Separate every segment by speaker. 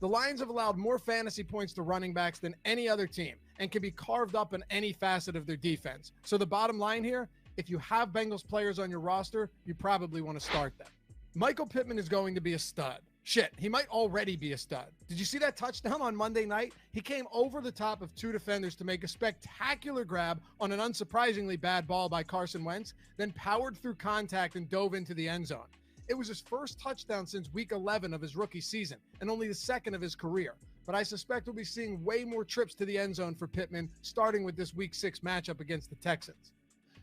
Speaker 1: The Lions have allowed more fantasy points to running backs than any other team and can be carved up in any facet of their defense. So the bottom line here, if you have Bengals players on your roster, you probably want to start them. Michael Pittman is going to be a stud. Shit, he might already be a stud. Did you see that touchdown on Monday night? He came over the top of two defenders to make a spectacular grab on an unsurprisingly bad ball by Carson Wentz, then powered through contact and dove into the end zone. It was his first touchdown since week 11 of his rookie season, and only the second of his career. But I suspect we'll be seeing way more trips to the end zone for Pittman, starting with this week 6 matchup against the Texans.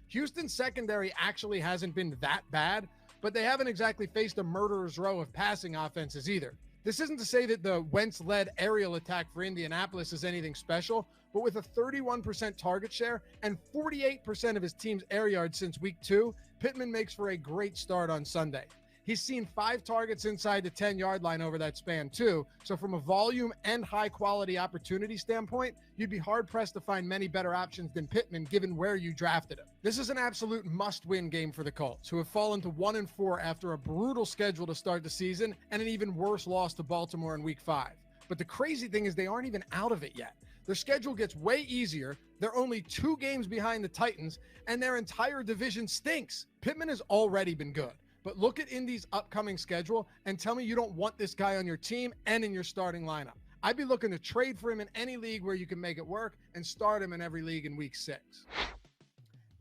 Speaker 1: Houston's secondary actually hasn't been that bad, but they haven't exactly faced a murderer's row of passing offenses either. This isn't to say that the Wentz-led aerial attack for Indianapolis is anything special, but with a 31% target share and 48% of his team's air yards since week 2, Pittman makes for a great start on Sunday. He's seen 5 targets inside the 10-yard line over that span too, so from a volume and high-quality opportunity standpoint, you'd be hard-pressed to find many better options than Pittman given where you drafted him. This is an absolute must-win game for the Colts, who have fallen to 1-4 after a brutal schedule to start the season and an even worse loss to Baltimore in week 5. But the crazy thing is they aren't even out of it yet. Their schedule gets way easier, they're only 2 games behind the Titans, and their entire division stinks. Pittman has already been good. But look at Indy's upcoming schedule and tell me you don't want this guy on your team and in your starting lineup. I'd be looking to trade for him in any league where you can make it work and start him in every league in week 6.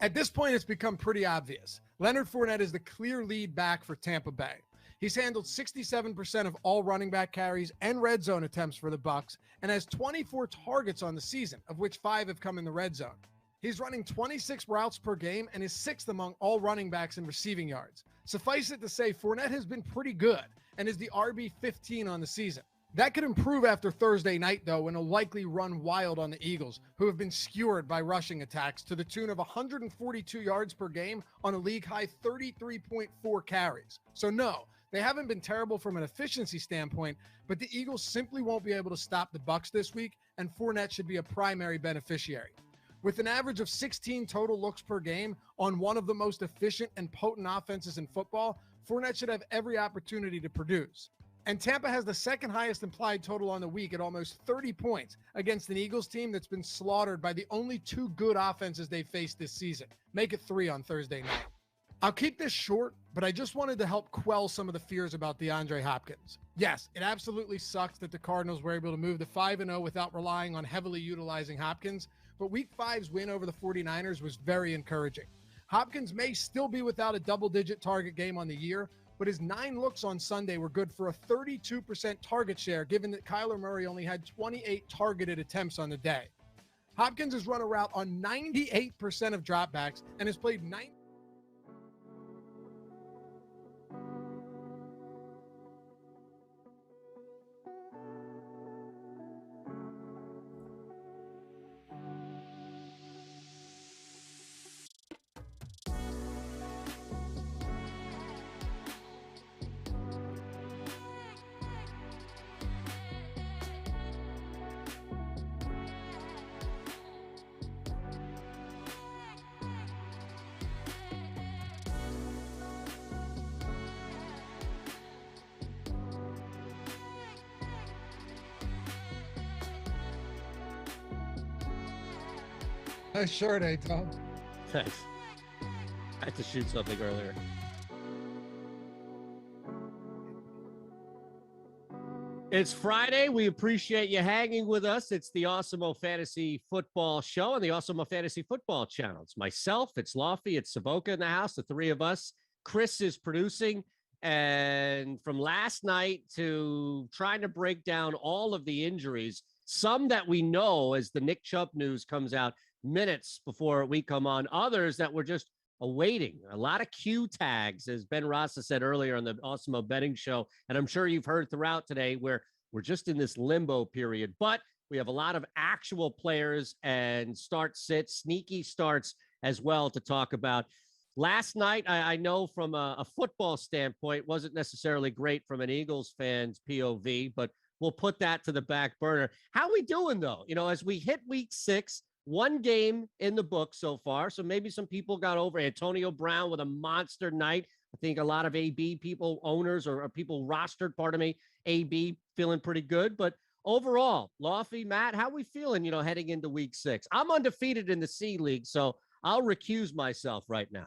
Speaker 1: At this point, it's become pretty obvious. Leonard Fournette is the clear lead back for Tampa Bay. He's handled 67% of all running back carries and red zone attempts for the Bucs and has 24 targets on the season, of which 5 have come in the red zone. He's running 26 routes per game and is 6th among all running backs in receiving yards. Suffice it to say, Fournette has been pretty good and is the RB15 on the season. That could improve after Thursday night, though, when he'll likely run wild on the Eagles, who have been skewered by rushing attacks to the tune of 142 yards per game on a league-high 33.4 carries. So no, they haven't been terrible from an efficiency standpoint, but the Eagles simply won't be able to stop the Bucs this week, and Fournette should be a primary beneficiary. With an average of 16 total looks per game on one of the most efficient and potent offenses in football, Fournette should have every opportunity to produce. And Tampa has the second highest implied total on the week at almost 30 points against an Eagles team that's been slaughtered by the only 2 good offenses they've faced this season. Make it 3 on Thursday night. I'll keep this short, but I just wanted to help quell some of the fears about DeAndre Hopkins. Yes, it absolutely sucks that the Cardinals were able to move to 5-0 without relying on heavily utilizing Hopkins, but Week 5's win over the 49ers was very encouraging. Hopkins may still be without a double-digit target game on the year, but his 9 looks on Sunday were good for a 32% target share, given that Kyler Murray only had 28 targeted attempts on the day. Hopkins has run a route on 98% of dropbacks and has played 9. Nice shirt, Tom.
Speaker 2: Thanks. I had to shoot something earlier. It's Friday. We appreciate you hanging with us. It's the Awesemo Fantasy Football Show on the Awesemo Fantasy Football Channel. It's myself, it's Lofty, it's Savoca in the house, the 3 of us. Chris is producing. And from last night to trying to break down all of the injuries, some that we know as the Nick Chubb news comes out minutes before we come on, others that we're just awaiting. A lot of Q tags, as Ben Rasa said earlier on the Awesemo Betting Show, and I'm sure you've heard throughout today, where we're just in this limbo period. But we have a lot of actual players and start-sit, sneaky starts as well to talk about. Last night, I know from a football standpoint, wasn't necessarily great from an Eagles fan's POV, but we'll put that to the back burner. How we doing, though? You know, as we hit week 6, 1 game in the book so far, so maybe some people got over. Antonio Brown with a monster night. I think a lot of AB people, owners or people rostered, AB, feeling pretty good. But overall, Lofty, Matt, how we feeling, heading into week 6? I'm undefeated in the C League, so I'll recuse myself right now.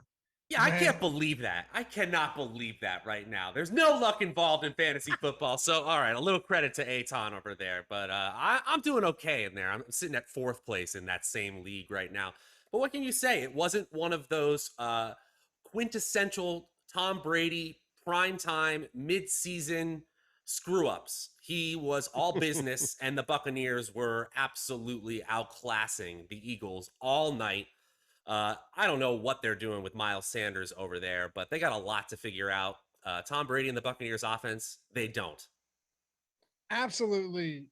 Speaker 3: Yeah, I can't believe that. I cannot believe that right now. There's no luck involved in fantasy football. So, all right, a little credit to Aton over there. But I'm doing okay in there. I'm sitting at 4th place in that same league right now. But what can you say? It wasn't one of those quintessential Tom Brady primetime mid-season screw-ups. He was all business, and the Buccaneers were absolutely outclassing the Eagles all night. I don't know what they're doing with Miles Sanders over there, but they got a lot to figure out. Tom Brady and the Buccaneers offense, they don't.
Speaker 1: Absolutely.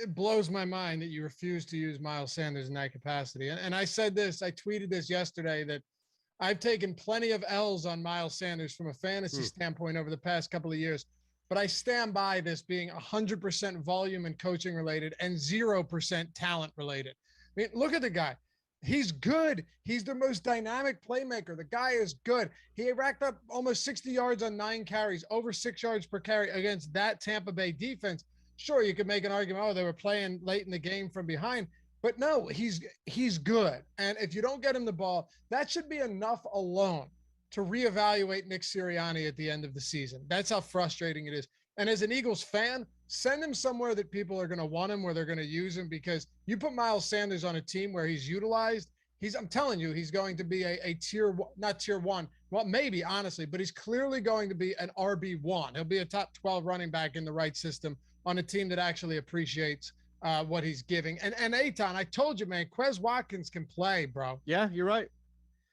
Speaker 1: It blows my mind that you refuse to use Miles Sanders in that capacity. And I said this, I tweeted this yesterday, that I've taken plenty of L's on Miles Sanders from a fantasy standpoint over the past couple of years, but I stand by this being 100% volume and coaching related and 0% talent related. I mean, look at the guy. He's good. He's the most dynamic playmaker. The guy is good. He racked up almost 60 yards on 9 carries, over 6 yards per carry against that Tampa Bay defense. Sure, you could make an argument, oh, they were playing late in the game from behind, but no, he's good. And if you don't get him the ball, that should be enough alone to reevaluate Nick Sirianni at the end of the season. That's how frustrating it is. And as an Eagles fan, send him somewhere that people are going to want him, where they're going to use him, because you put Miles Sanders on a team where he's utilized, I'm telling you, he's going to be a not tier 1. Well, maybe, honestly, but he's clearly going to be an RB1. He'll be a top 12 running back in the right system on a team that actually appreciates what he's giving. And Aton, I told you, man, Quez Watkins can play, bro.
Speaker 2: Yeah, you're right.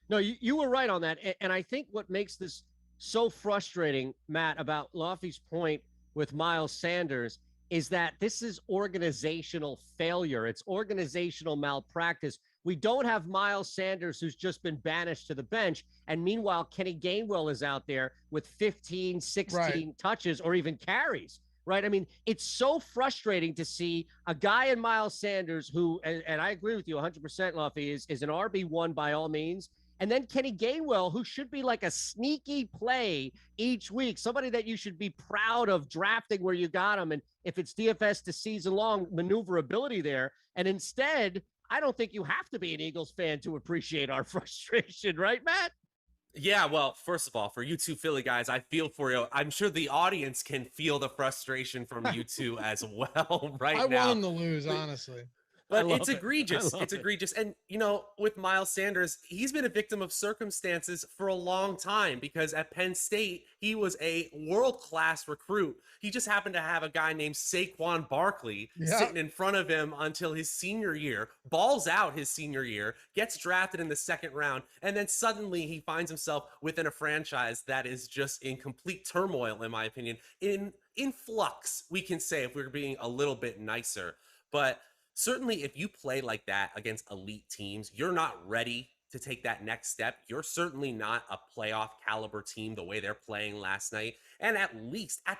Speaker 2: No, you were right on that. And I think what makes this so frustrating, Matt, about Lofty's point with Miles Sanders is that this is organizational failure. It's organizational malpractice. We don't have Miles Sanders, who's just been banished to the bench. And meanwhile, Kenny Gainwell is out there with 15, 16 touches or even carries, right? I mean, it's so frustrating to see a guy in Miles Sanders who, and I agree with you 100%, Lofty, is an RB1 by all means. And then Kenny Gainwell, who should be like a sneaky play each week, somebody that you should be proud of drafting where you got him. And if it's DFS to season long, maneuverability there. And instead, I don't think you have to be an Eagles fan to appreciate our frustration, right, Matt?
Speaker 3: Yeah, well, first of all, for you two Philly guys, I feel for you. I'm sure the audience can feel the frustration from you two as well now.
Speaker 1: I want them to lose, honestly.
Speaker 3: But it's egregious. It's egregious. And, with Miles Sanders, he's been a victim of circumstances for a long time, because at Penn State, he was a world-class recruit. He just happened to have a guy named Saquon Barkley sitting in front of him until his senior year, balls out his senior year, gets drafted in the 2nd round, and then suddenly he finds himself within a franchise that is just in complete turmoil, in my opinion, in flux, we can say, if we're being a little bit nicer. But certainly, if you play like that against elite teams, you're not ready to take that next step. You're certainly not a playoff caliber team the way they're playing last night. And at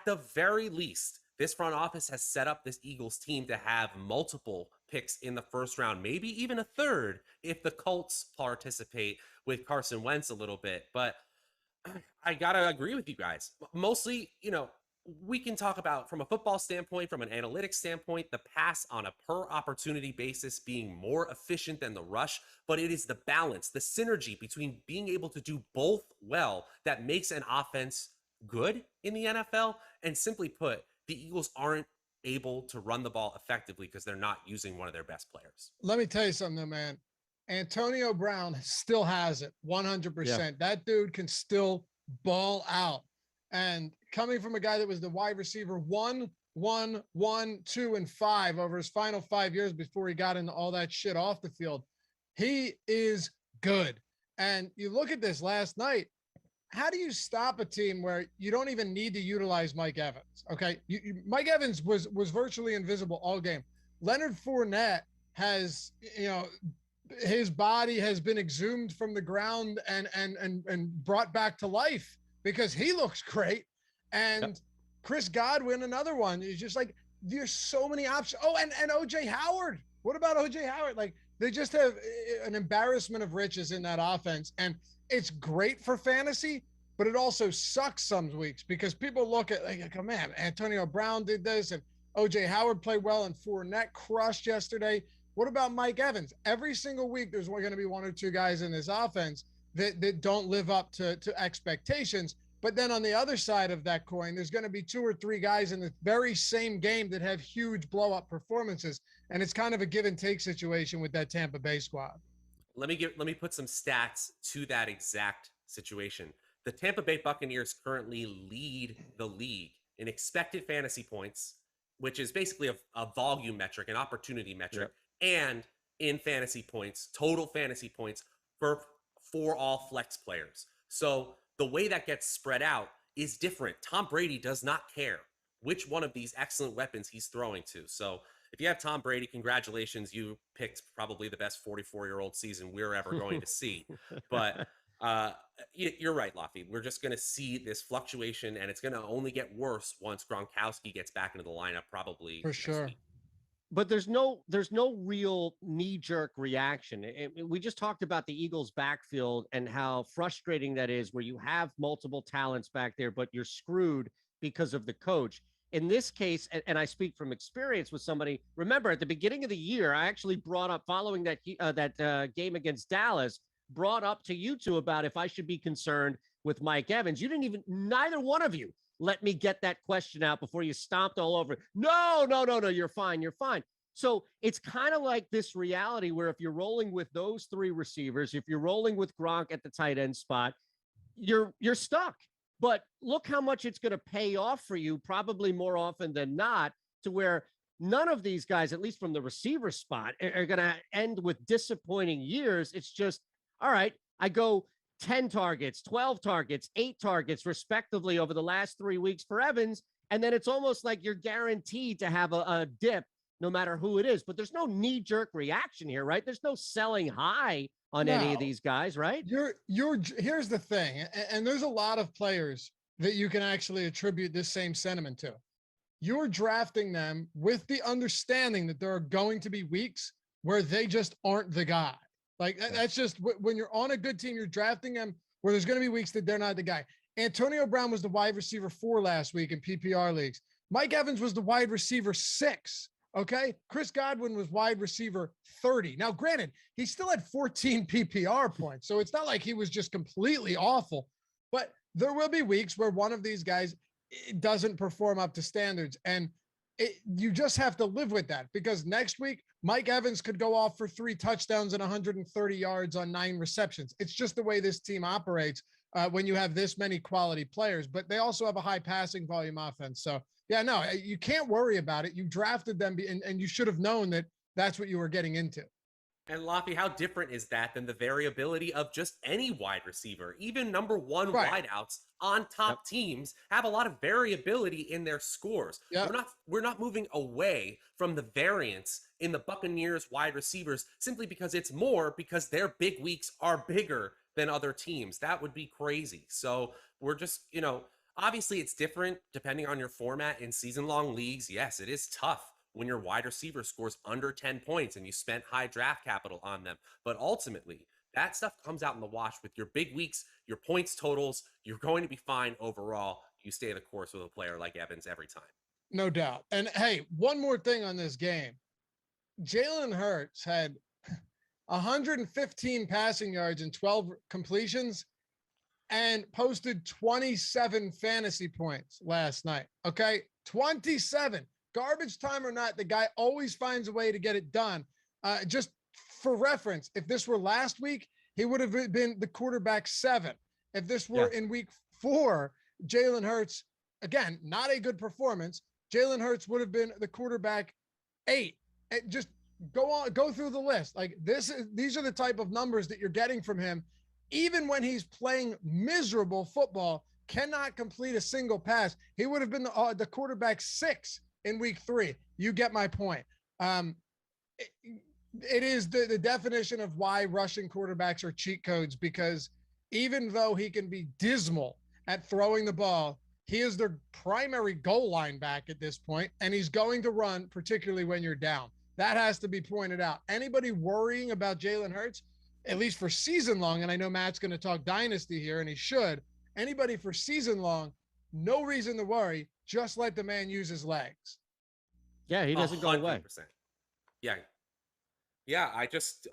Speaker 3: the very least, this front office has set up this Eagles team to have multiple picks in the 1st round, maybe even a 3rd if the Colts participate with Carson Wentz a little bit. But I got to agree with you guys. Mostly, we can talk about, from a football standpoint, from an analytics standpoint, the pass on a per opportunity basis being more efficient than the rush, but it is the balance, the synergy between being able to do both well that makes an offense good in the NFL. And simply put, the Eagles aren't able to run the ball effectively because they're not using one of their best players.
Speaker 1: Let me tell you something, though, man. Antonio Brown still has it 100%. Yeah. That dude can still ball out. And coming from a guy that was the wide receiver 1, 2, and 5 over his final 5 years before he got into all that shit off the field, he is good. And you look at this last night, how do you stop a team where you don't even need to utilize Mike Evans? Okay, Mike Evans was virtually invisible all game. Leonard Fournette has, his body has been exhumed from the ground and brought back to life, because he looks great. And Chris Godwin, another one, is just like, there's so many options. Oh, and OJ Howard. What about OJ Howard? Like, they just have an embarrassment of riches in that offense. And it's great for fantasy, but it also sucks some weeks because people look at like, oh man, Antonio Brown did this and OJ Howard played well and Fournette crushed yesterday. What about Mike Evans? Every single week, there's going to be one or two guys in this offense that don't live up to expectations. But then on the other side of that coin, there's going to be two or three guys in the very same game that have huge blow-up performances. And it's kind of a give and take situation with that Tampa Bay squad.
Speaker 3: Let me put some stats to that exact situation. The Tampa Bay Buccaneers currently lead the league in expected fantasy points, which is basically a volume metric, an opportunity metric, and in fantasy points, total fantasy points for all flex players. So the way that gets spread out is different. Tom Brady does not care which one of these excellent weapons he's throwing to. So if you have Tom Brady, congratulations. You picked probably the best 44-year-old season we're ever going to see. But you're right, Laffy. We're just going to see this fluctuation, and it's going to only get worse once Gronkowski gets back into the lineup, probably.
Speaker 1: For sure.
Speaker 3: Week.
Speaker 2: But there's no real knee-jerk reaction. We just talked about the Eagles' backfield and how frustrating that is, where you have multiple talents back there, but you're screwed because of the coach. In this case, and I speak from experience with somebody, remember at the beginning of the year, I actually brought up, following that game against Dallas, brought up to you two about if I should be concerned with Mike Evans. You didn't even, neither one of you let me get that question out before you stomped all over it. No, you're fine. So it's kind of like this reality where if you're rolling with those three receivers, if you're rolling with Gronk at the tight end spot, you're stuck. But look how much it's going to pay off for you, probably more often than not, to where none of these guys, at least from the receiver spot, are going to end with disappointing years. It's just, all right, I go 10 targets, 12 targets, 8 targets, respectively, over the last 3 weeks for Evans. And then it's almost like you're guaranteed to have a dip no matter who it is. But there's no knee-jerk reaction here, right? There's no selling high on any of these guys, right?
Speaker 1: Here's the thing, and there's a lot of players that you can actually attribute this same sentiment to. You're drafting them with the understanding that there are going to be weeks where they just aren't the guy. Like that's just when you're on a good team, you're drafting them where there's going to be weeks that they're not the guy. Antonio Brown was the wide receiver 4 last week in PPR leagues. Mike Evans was the wide receiver 6. Okay. Chris Godwin was wide receiver 30. Now, granted, he still had 14 PPR points. So it's not like he was just completely awful, but there will be weeks where one of these guys doesn't perform up to standards. And you just have to live with that, because next week, Mike Evans could go off for 3 touchdowns and 130 yards on 9 receptions. It's just the way this team operates when you have this many quality players, but they also have a high passing volume offense. So yeah, no, you can't worry about it. You drafted them and you should have known that that's what you were getting into.
Speaker 3: And Laffy, how different is that than the variability of just any wide receiver? Even number 1 wideouts on top teams have a lot of variability in their scores. We're not moving away from the variance in the Buccaneers wide receivers simply because it's more because their big weeks are bigger than other teams. That would be crazy. So we're just, obviously it's different depending on your format in season-long leagues. Yes, it is tough when your wide receiver scores under 10 points and you spent high draft capital on them. But ultimately, that stuff comes out in the wash with your big weeks, your points totals. You're going to be fine overall. You stay the course with a player like Evans every time.
Speaker 1: No doubt. And hey, one more thing on this game. Jalen Hurts had 115 passing yards and 12 completions and posted 27 fantasy points last night. Okay. 27. Garbage time or not, the guy always finds a way to get it done. Just for reference, if this were last week, he would have been the quarterback 7. If this were in week 4, Jalen Hurts, again, not a good performance. Jalen Hurts would have been the quarterback 8. Just go through the list. Like these are the type of numbers that you're getting from him. Even when he's playing miserable football, cannot complete a single pass. He would have been the quarterback 6 in week 3. You get my point. It is the definition of why rushing quarterbacks are cheat codes, because even though he can be dismal at throwing the ball, he is their primary goal line back at this point, and he's going to run, particularly when you're down. That has to be pointed out. Anybody worrying about Jalen Hurts, at least for season long, and I know Matt's going to talk dynasty here, and he should, anybody for season long, no reason to worry. Just let the man use his legs.
Speaker 2: Yeah, he doesn't go away.
Speaker 3: 100%. Yeah. Yeah,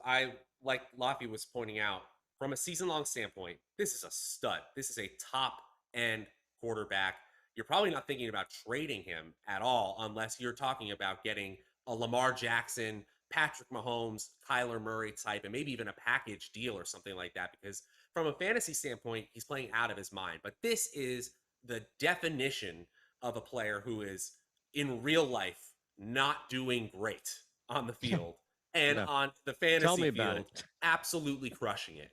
Speaker 3: I like Lofty was pointing out, from a season-long standpoint, this is a stud. This is a top-end quarterback. You're probably not thinking about trading him at all unless you're talking about getting a Lamar Jackson, Patrick Mahomes, Kyler Murray type, and maybe even a package deal or something like that, because from a fantasy standpoint, he's playing out of his mind. But this is the definition of a player who is, in real life, not doing great on the field. And on the fantasy field, absolutely crushing it.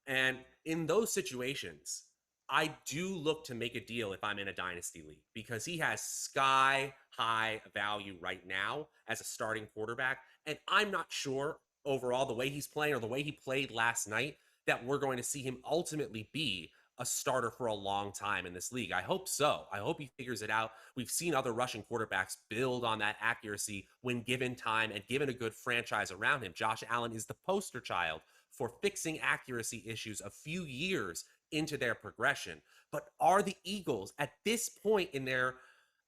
Speaker 3: And in those situations, I do look to make a deal if I'm in a dynasty league, because he has sky high value right now as a starting quarterback. And I'm not sure overall, the way he's playing or the way he played last night, that we're going to see him ultimately be a starter for a long time in this league. I hope so. I hope he figures it out. We've seen other Russian quarterbacks build on that accuracy when given time and given a good franchise around him. Josh Allen is the poster child for fixing accuracy issues a few years into their progression. But are the Eagles at this point in their,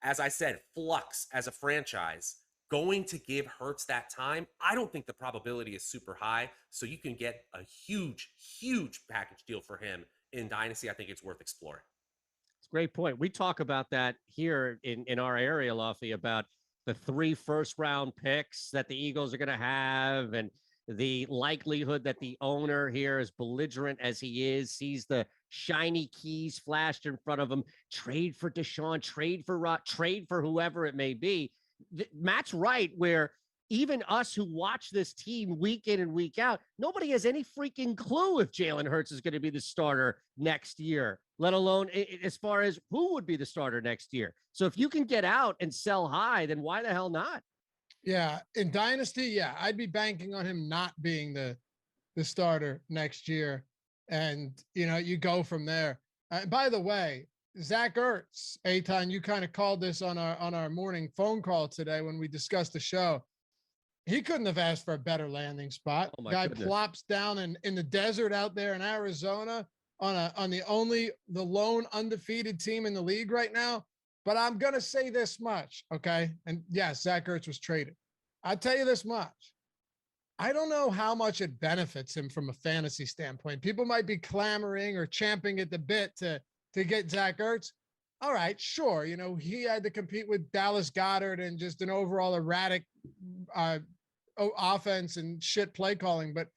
Speaker 3: as I said, flux as a franchise, going to give Hurts that time? I don't think the probability is super high. So you can get a huge, huge package deal for him in Dynasty. I think it's worth exploring.
Speaker 2: It's a great point. We talk about that here in our area, Luffy, about the 3 first-round picks that the Eagles are going to have, and the likelihood that the owner here, as belligerent as he is, sees the shiny keys flashed in front of him. Trade for Deshaun, trade for Rock, trade for whoever it may be. Matt's right, where even us who watch this team week in and week out, nobody has any freaking clue if Jalen Hurts is going to be the starter next year, let alone as far as who would be the starter next year. So if you can get out and sell high, then why the hell not?
Speaker 1: Yeah, in Dynasty, yeah, I'd be banking on him not being the starter next year. And, you know, you go from there. By the way, Zach Ertz, Eitan, you kind of called this on our morning phone call today when we discussed the show. He couldn't have asked for a better landing spot.
Speaker 2: Oh,
Speaker 1: Guy plops down in the desert out there in Arizona on the lone undefeated team in the league right now. But I'm going to say this much, okay? And yes, Zach Ertz was traded. I'll tell you this much. I don't know how much it benefits him from a fantasy standpoint. People might be clamoring or champing at the bit to get Zach Ertz. All right, sure. You know, he had to compete with Dallas Goedert and just an overall erratic offense and shit play calling. But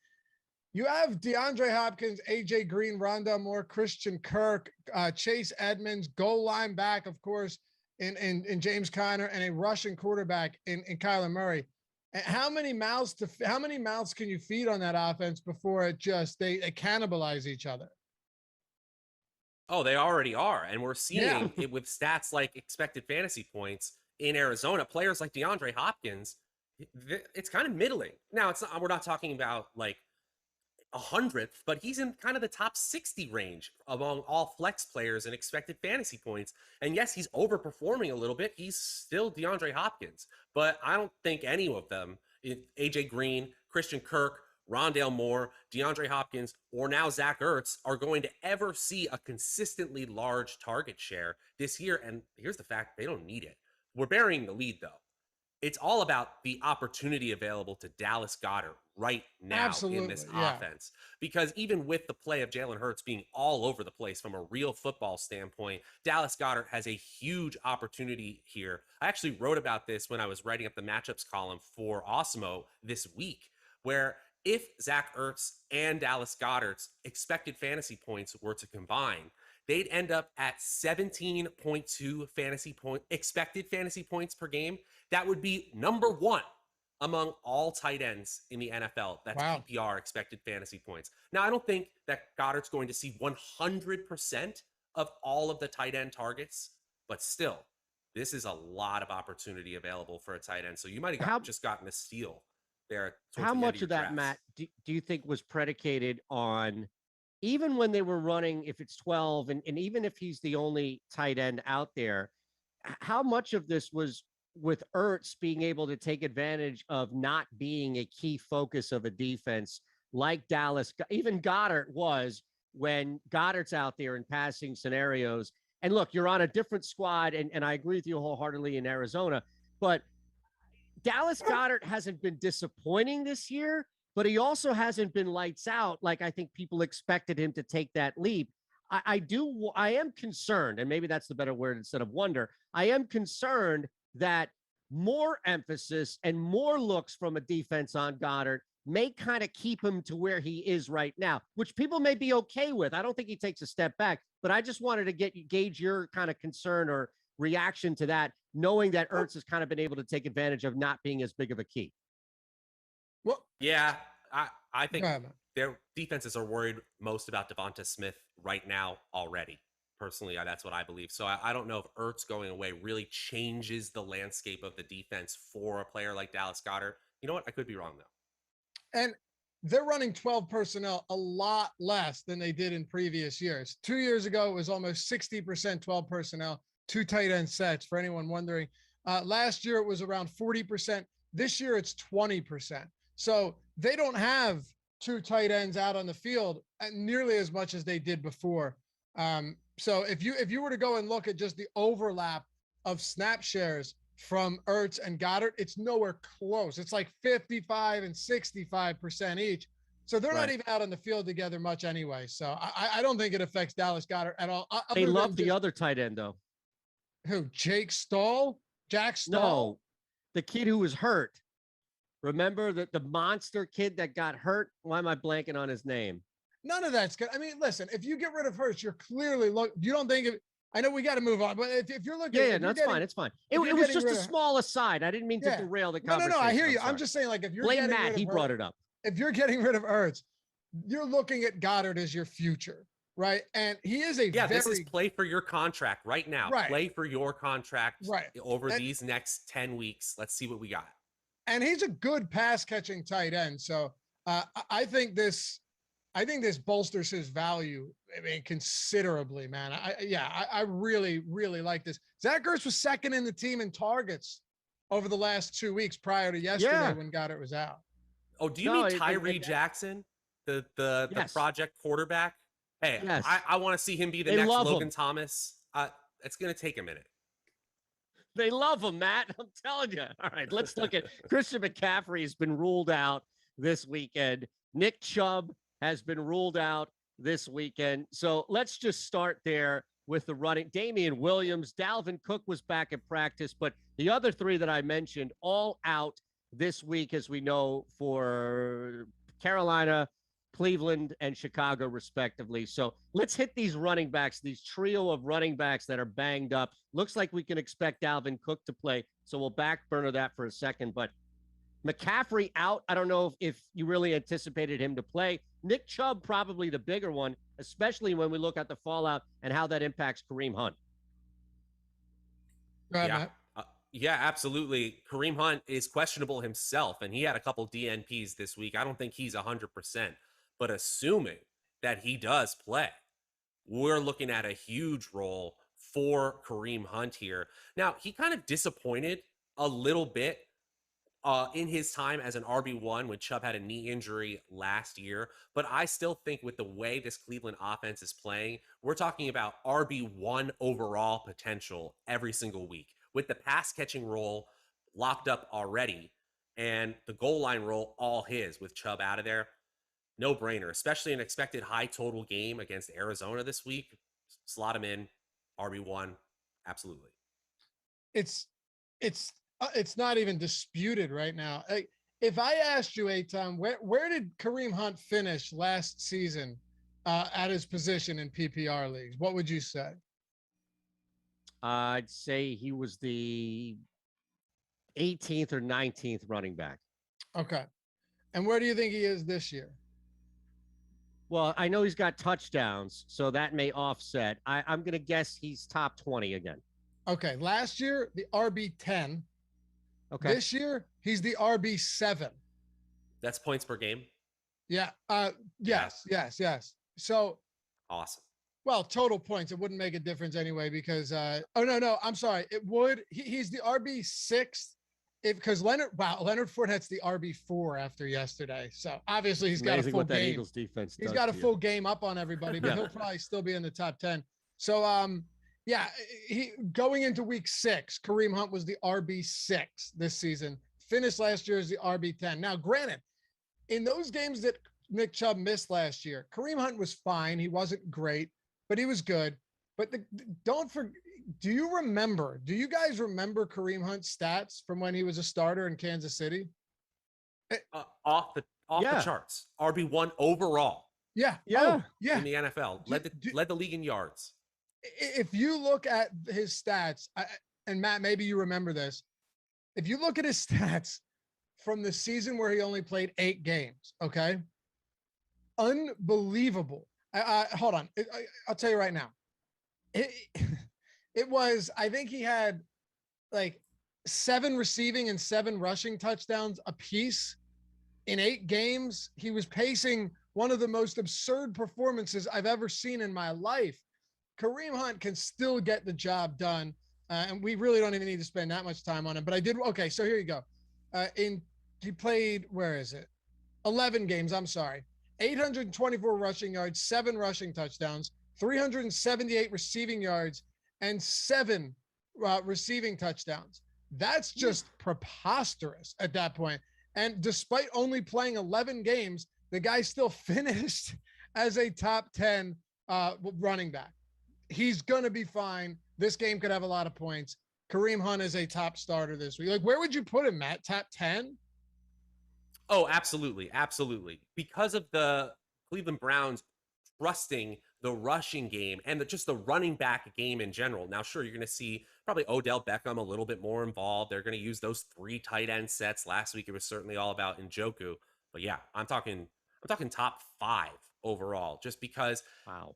Speaker 1: you have DeAndre Hopkins, AJ Green, Rondell Moore, Christian Kirk, Chase Edmonds, goal line back, of course, in James Conner, and a Russian quarterback in Kyler Murray. And how many mouths can you feed on that offense before they cannibalize each other?
Speaker 3: Oh, they already are. And we're seeing it with stats like expected fantasy points in Arizona. Players like DeAndre Hopkins, it's kind of middling. Now, we're not talking about like 100th, but he's in kind of the top 60 range among all flex players and expected fantasy points. And yes, he's overperforming a little bit. He's still DeAndre Hopkins, but I don't think any of them, AJ Green, Christian Kirk, Rondell Moore, DeAndre Hopkins, or now Zach Ertz, are going to ever see a consistently large target share this year. And here's the fact, they don't need it. We're burying the lead, though. It's all about the opportunity available to Dallas Goedert right now in this offense. Because even with the play of Jalen Hurts being all over the place from a real football standpoint, Dallas Goedert has a huge opportunity here. I actually wrote about this when I was writing up the matchups column for Awesemo this week, where if Zach Ertz and Dallas Goedert's expected fantasy points were to combine, they'd end up at 17.2 expected fantasy points per game. That would be number 1 among all tight ends in the NFL. That's PPR expected fantasy points. Now, I don't think that Goddard's going to see 100% of all of the tight end targets, but still, this is a lot of opportunity available for a tight end. So you might have just gotten a steal there.
Speaker 2: How much of that, Matt, do you think was predicated on, even when they were running, if it's 12, and even if he's the only tight end out there, how much of this was with Ertz being able to take advantage of not being a key focus of a defense like Dallas, even Goddard was, when Goddard's out there in passing scenarios. And look, you're on a different squad, and I agree with you wholeheartedly in Arizona, but Dallas Goedert hasn't been disappointing this year, but he also hasn't been lights out like I think people expected him to take that leap. I am concerned, and maybe that's the better word instead of wonder. I am concerned that more emphasis and more looks from a defense on Goddard may kind of keep him to where he is right now, which people may be okay with. I don't think he takes a step back, but I just wanted to gauge your kind of concern or reaction to that, knowing that Ertz has kind of been able to take advantage of not being as big of a key.
Speaker 3: Well, yeah, I think their defenses are worried most about Devonta Smith right now already. Personally, that's what I believe. So I don't know if Ertz going away really changes the landscape of the defense for a player like Dallas Goedert. You know what? I could be wrong, though.
Speaker 1: And they're running 12 personnel a lot less than they did in previous years. 2 years ago, it was almost 60% 12 personnel, 2 tight end sets, for anyone wondering. Last year, it was around 40%. This year, it's 20%. So they don't have 2 tight ends out on the field nearly as much as they did before. So if you were to go and look at just the overlap of snap shares from Ertz and Goddard, it's nowhere close. It's like 55 and 65% each. So they're not even out on the field together much anyway. So I don't think it affects Dallas Goedert at all.
Speaker 2: They love the other tight end, though.
Speaker 1: Who? Jack Stoll?
Speaker 2: No, the kid who was hurt. Remember the monster kid that got hurt? Why am I blanking on his name?
Speaker 1: None of that's good. I mean, listen, if you get rid of Ertz, you're clearly you don't think it. I know we got to move on, but if you're looking,
Speaker 2: that's fine. It's fine. It was just a small aside. I didn't mean to derail the conversation.
Speaker 1: No, I hear you. I'm just saying, like, if you're
Speaker 2: blame Matt, he brought it up.
Speaker 1: If you're getting rid of Ertz, you're looking at Goddard as your future, right? And he is
Speaker 3: this is play for your contract right now. Right. Play for your contract over these next 10 weeks. Let's see what we got.
Speaker 1: And he's a good pass catching tight end. So I think this bolsters his value, I mean, considerably, man. I really, really like this. Zach Ertz was second in the team in targets over the last 2 weeks prior to yesterday when Goddard was out.
Speaker 3: Oh, do you mean Tyree Jackson, the project quarterback? Hey, I want to see him be the next Logan Thomas. It's going to take a minute.
Speaker 2: They love him, Matt. I'm telling you. All right, let's look at Christian McCaffrey has been ruled out this weekend. Nick Chubb has been ruled out this weekend. So let's just start there with the running. Damian Williams, Dalvin Cook was back at practice, but the other 3 that I mentioned all out this week, as we know, for Carolina, Cleveland, and Chicago, respectively. So let's hit these running backs, these trio of running backs that are banged up. Looks like we can expect Dalvin Cook to play, so we'll back burner that for a second. But McCaffrey out. I don't know if you really anticipated him to play. Nick Chubb, probably the bigger one, especially when we look at the fallout and how that impacts Kareem Hunt.
Speaker 3: Yeah, absolutely. Kareem Hunt is questionable himself, and he had a couple DNPs this week. I don't think he's 100%, but assuming that he does play, we're looking at a huge role for Kareem Hunt here. Now, he kind of disappointed a little bit in his time as an RB1 when Chubb had a knee injury last year. But I still think with the way this Cleveland offense is playing, we're talking about RB1 overall potential every single week with the pass catching role locked up already and the goal line role all his with Chubb out of there. No brainer, especially an expected high total game against Arizona this week. Slot him in, RB1, absolutely.
Speaker 1: It's not even disputed right now. If I asked you, Eitan, where did Kareem Hunt finish last season at his position in PPR leagues, what would you say?
Speaker 2: I'd say he was the 18th or 19th running back.
Speaker 1: Okay. And where do you think he is this year?
Speaker 2: Well, I know he's got touchdowns, so that may offset. I'm going to guess he's top 20 again. Okay.
Speaker 1: Last year, the RB10. Okay. This year, he's the RB7.
Speaker 3: That's points per game?
Speaker 1: Yeah. Yes. So.
Speaker 3: Awesome.
Speaker 1: Well, total points. It wouldn't make a difference anyway because, I'm sorry. It would. He's the RB6 because Leonard Fournette's the RB4 after yesterday. So obviously he's got a full
Speaker 2: what that
Speaker 1: game.
Speaker 2: Eagles defense
Speaker 1: He's
Speaker 2: does
Speaker 1: got a
Speaker 2: to you.
Speaker 1: full game up on everybody, but
Speaker 2: Yeah.
Speaker 1: he'll probably still be in the top 10. So yeah, he going into week 6, Kareem Hunt was the RB6 this season. Finished last year as the RB10. Now, granted, in those games that Nick Chubb missed last year, Kareem Hunt was fine. He wasn't great, but he was good. But don't forget, do you guys remember Kareem Hunt's stats from when he was a starter in Kansas City?
Speaker 3: Off the charts. RB1 overall.
Speaker 1: Yeah.
Speaker 2: Yeah.
Speaker 3: In the NFL. Led the league in yards.
Speaker 1: If you look at his stats, and Matt, maybe you remember this. If you look at his stats from the season where he only played 8 games, okay? Unbelievable. Hold on. I'll tell you right now. It was, I think he had like 7 receiving and 7 rushing touchdowns apiece in 8 games. He was pacing one of the most absurd performances I've ever seen in my life. Kareem Hunt can still get the job done. And we really don't even need to spend that much time on him, but I did. Okay. So here you go. He played, 11 games. I'm sorry. 824 rushing yards, 7 rushing touchdowns, 378 receiving yards, and 7 receiving touchdowns. That's just preposterous at that point. And despite only playing 11 games, the guy still finished as a top 10 running back. He's going to be fine. This game could have a lot of points. Kareem Hunt is a top starter this week. Like, where would you put him, Matt? Top 10?
Speaker 3: Oh, absolutely. Absolutely. Because of the Cleveland Browns trusting the rushing game and just the running back game in general. Now, sure, you're going to see probably Odell Beckham a little bit more involved. They're going to use those 3 tight end sets. Last week, it was certainly all about Njoku. But yeah, I'm talking top 5 overall, just because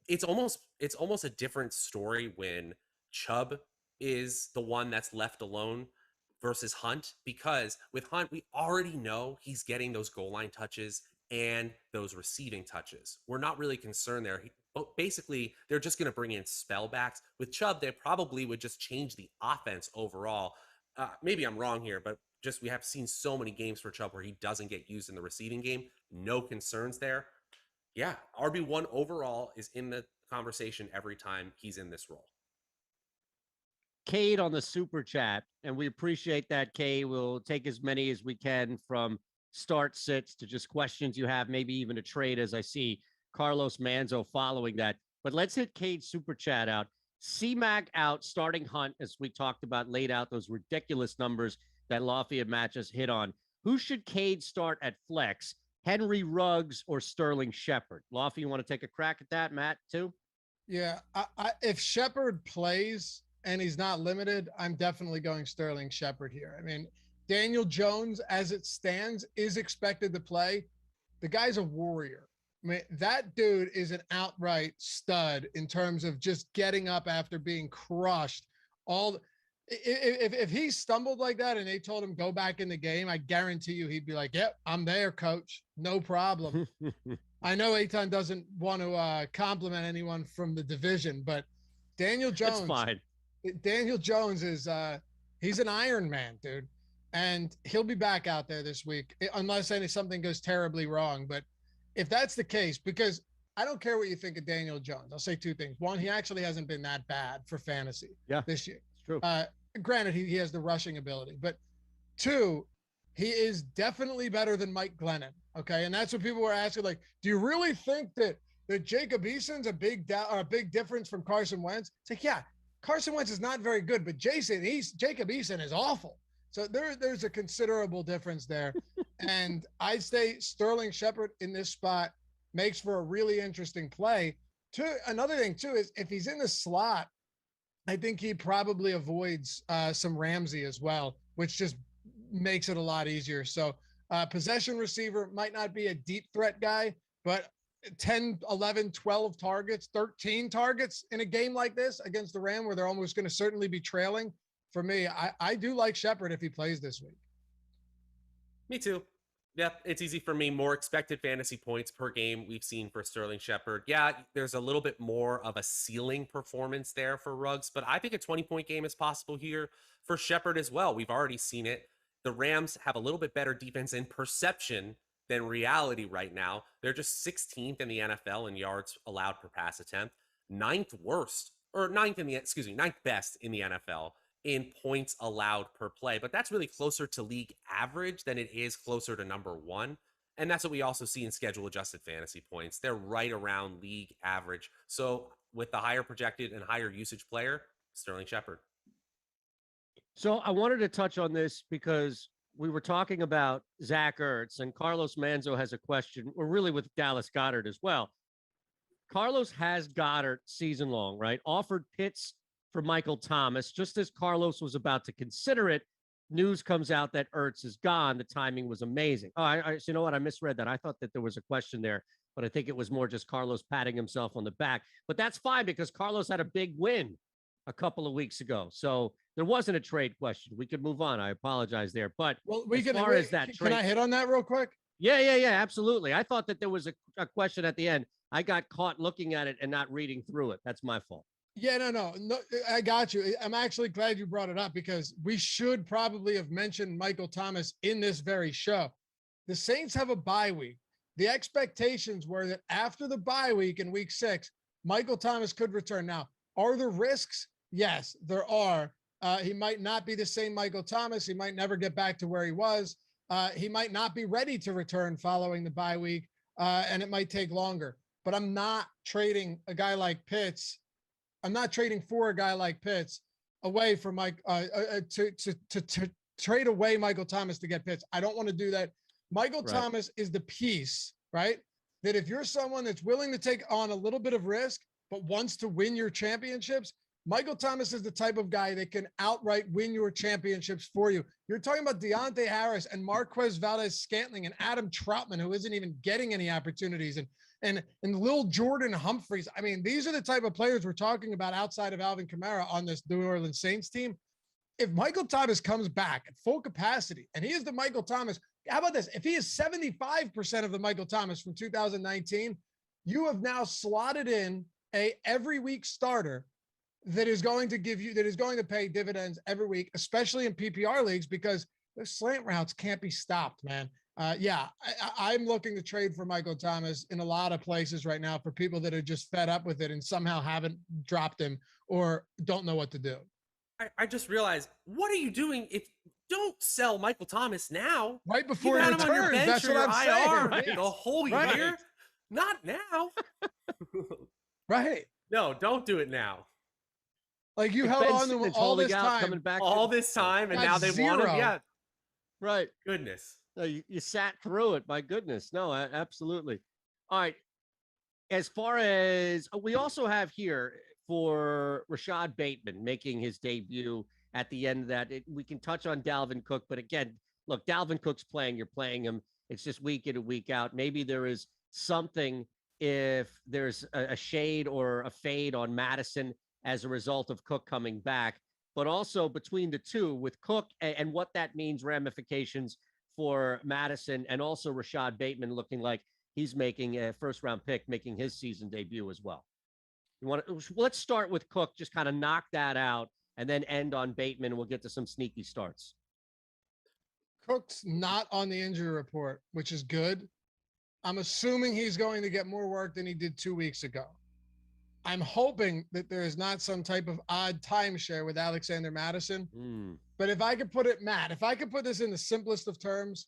Speaker 3: it's almost a different story when Chubb is the one that's left alone versus Hunt, because with Hunt, we already know he's getting those goal line touches and those receiving touches. We're not really concerned there. But basically, they're just going to bring in spellbacks. With Chubb, they probably would just change the offense overall. Maybe I'm wrong here, but just we have seen so many games for Chubb where he doesn't get used in the receiving game. No concerns there. Yeah, RB1 overall is in the conversation every time he's in this role.
Speaker 2: Cade on the super chat, and we appreciate that, Cade. We'll take as many as we can, from start sits to just questions you have, maybe even a trade, as I see Carlos Manzo following that. But let's hit Cade's super chat out. C-Mac out, starting Hunt, as we talked about, laid out those ridiculous numbers that Lafayette matches hit on. Who should Cade start at flex? Henry Ruggs or Sterling Shepard? Lafayette, you want to take a crack at that, Matt, too?
Speaker 1: Yeah, if Shepard plays and he's not limited, I'm definitely going Sterling Shepard here. I mean, Daniel Jones, as it stands, is expected to play. The guy's a warrior. I mean, that dude is an outright stud in terms of just getting up after being crushed. If he stumbled like that and they told him go back in the game, I guarantee you he'd be like, "Yep, I'm there, coach. No problem." I know Eitan doesn't want to compliment anyone from the division, but Daniel Jones.
Speaker 2: That's fine.
Speaker 1: Daniel Jones is he's an Iron Man, dude, and he'll be back out there this week unless something goes terribly wrong. But if that's the case, because I don't care what you think of Daniel Jones, I'll say 2 things. One, he actually hasn't been that bad for fantasy this year.
Speaker 2: It's true.
Speaker 1: Granted, he has the rushing ability, but 2, he is definitely better than Mike Glennon. Okay, and that's what people were asking. Like, do you really think that Jacob Eason's a big difference from Carson Wentz? It's like, yeah, Carson Wentz is not very good, but Jacob Eason is awful. So there's a considerable difference there. And I'd say Sterling Shepard in this spot makes for a really interesting play. Another thing, too, is if he's in the slot, I think he probably avoids some Ramsey as well, which just makes it a lot easier. So possession receiver might not be a deep threat guy, but 10, 11, 12 targets, 13 targets in a game like this against the Ram where they're almost going to certainly be trailing. For me, I do like Shepard if he plays this week.
Speaker 3: Me too. Yep, it's easy for me. More expected fantasy points per game we've seen for Sterling Shepard. Yeah, there's a little bit more of a ceiling performance there for Ruggs, but I think a 20-point game is possible here for Shepard as well. We've already seen it. the Rams have a little bit better defense in perception than reality right now. They're just 16th in the NFL in yards allowed per pass attempt, ninth best in the NFL in points allowed per play. But that's really closer to league average than it is closer to number one. And that's what we also see in schedule adjusted fantasy points. They're right around league average. So with the higher projected and higher usage player, Sterling Shepard.
Speaker 2: So I wanted to touch on this because we were talking about Zach Ertz, and Carlos Manzo has a question, or really with Dallas Goedert as well. Carlos has Goddard season long, right? Offered Pitts for Michael Thomas. Just as Carlos was about to consider it, news comes out that Ertz is gone. The timing was amazing. So you know what? I misread that. I thought that there was a question there, but I think it was more just Carlos patting himself on the back. But that's fine because Carlos had a big win a couple of weeks ago. So there wasn't a trade question. We could move on. I apologize there. But
Speaker 1: can I hit on that real quick?
Speaker 2: Yeah, absolutely. I thought that there was a question at the end. I got caught looking at it and not reading through it. That's my fault.
Speaker 1: Yeah, no, I got you. I'm actually glad you brought it up because we should probably have mentioned Michael Thomas in this very show. The Saints have a bye week. The expectations were that after the bye week in week 6, Michael Thomas could return. Now, are there risks? Yes, there are. He might not be the same Michael Thomas. He might never get back to where he was. He might not be ready to return following the bye week, and it might take longer. But I'm not trading a guy like Pitts. I'm not trading for a guy like Pitts away from Mike to trade away Michael Thomas to get Pitts. I don't want to do that. Michael Thomas is the piece, right? That if you're someone that's willing to take on a little bit of risk, but wants to win your championships, Michael Thomas is the type of guy that can outright win your championships for you. You're talking about Deontay Harris and Marquez Valdez-Scantling and Adam Troutman, who isn't even getting any opportunities, and Lil Jordan Humphreys. I mean, these are the type of players we're talking about outside of Alvin Kamara on this New Orleans Saints team. If Michael Thomas comes back at full capacity, and he is the Michael Thomas, how about this? If he is 75% of the Michael Thomas from 2019, you have now slotted in a every week starter that is going to pay dividends every week, especially in PPR leagues, because those slant routes can't be stopped, man. I'm looking to trade for Michael Thomas in a lot of places right now for people that are just fed up with it and somehow haven't dropped him or don't know what to do.
Speaker 3: I just realized, what are you doing? If don't sell Michael Thomas now,
Speaker 1: right before he returns. That's what I'm saying.
Speaker 3: Right? The whole year, not now.
Speaker 1: Right?
Speaker 3: No, don't do it now.
Speaker 1: Like you held on to all this time,
Speaker 3: and now they want him. Yeah,
Speaker 2: right.
Speaker 3: Goodness.
Speaker 2: No, you sat through it. My goodness. No, absolutely. All right. As far as we also have here for Rashod Bateman making his debut at the end of that, we can touch on Dalvin Cook. But again, look, Dalvin Cook's playing. You're playing him. It's just week in and week out. Maybe there is something if there's a shade or a fade on Madison as a result of Cook coming back. But also between the two with Cook and what that means, ramifications for Madison, and also Rashod Bateman looking like he's making a first-round pick, making his season debut as well. Let's start with Cook, just kind of knock that out, and then end on Bateman. We'll get to some sneaky starts.
Speaker 1: Cook's not on the injury report, which is good. I'm assuming he's going to get more work than he did 2 weeks ago. I'm hoping that there is not some type of odd timeshare with Alexander Madison. But if I could put this in the simplest of terms,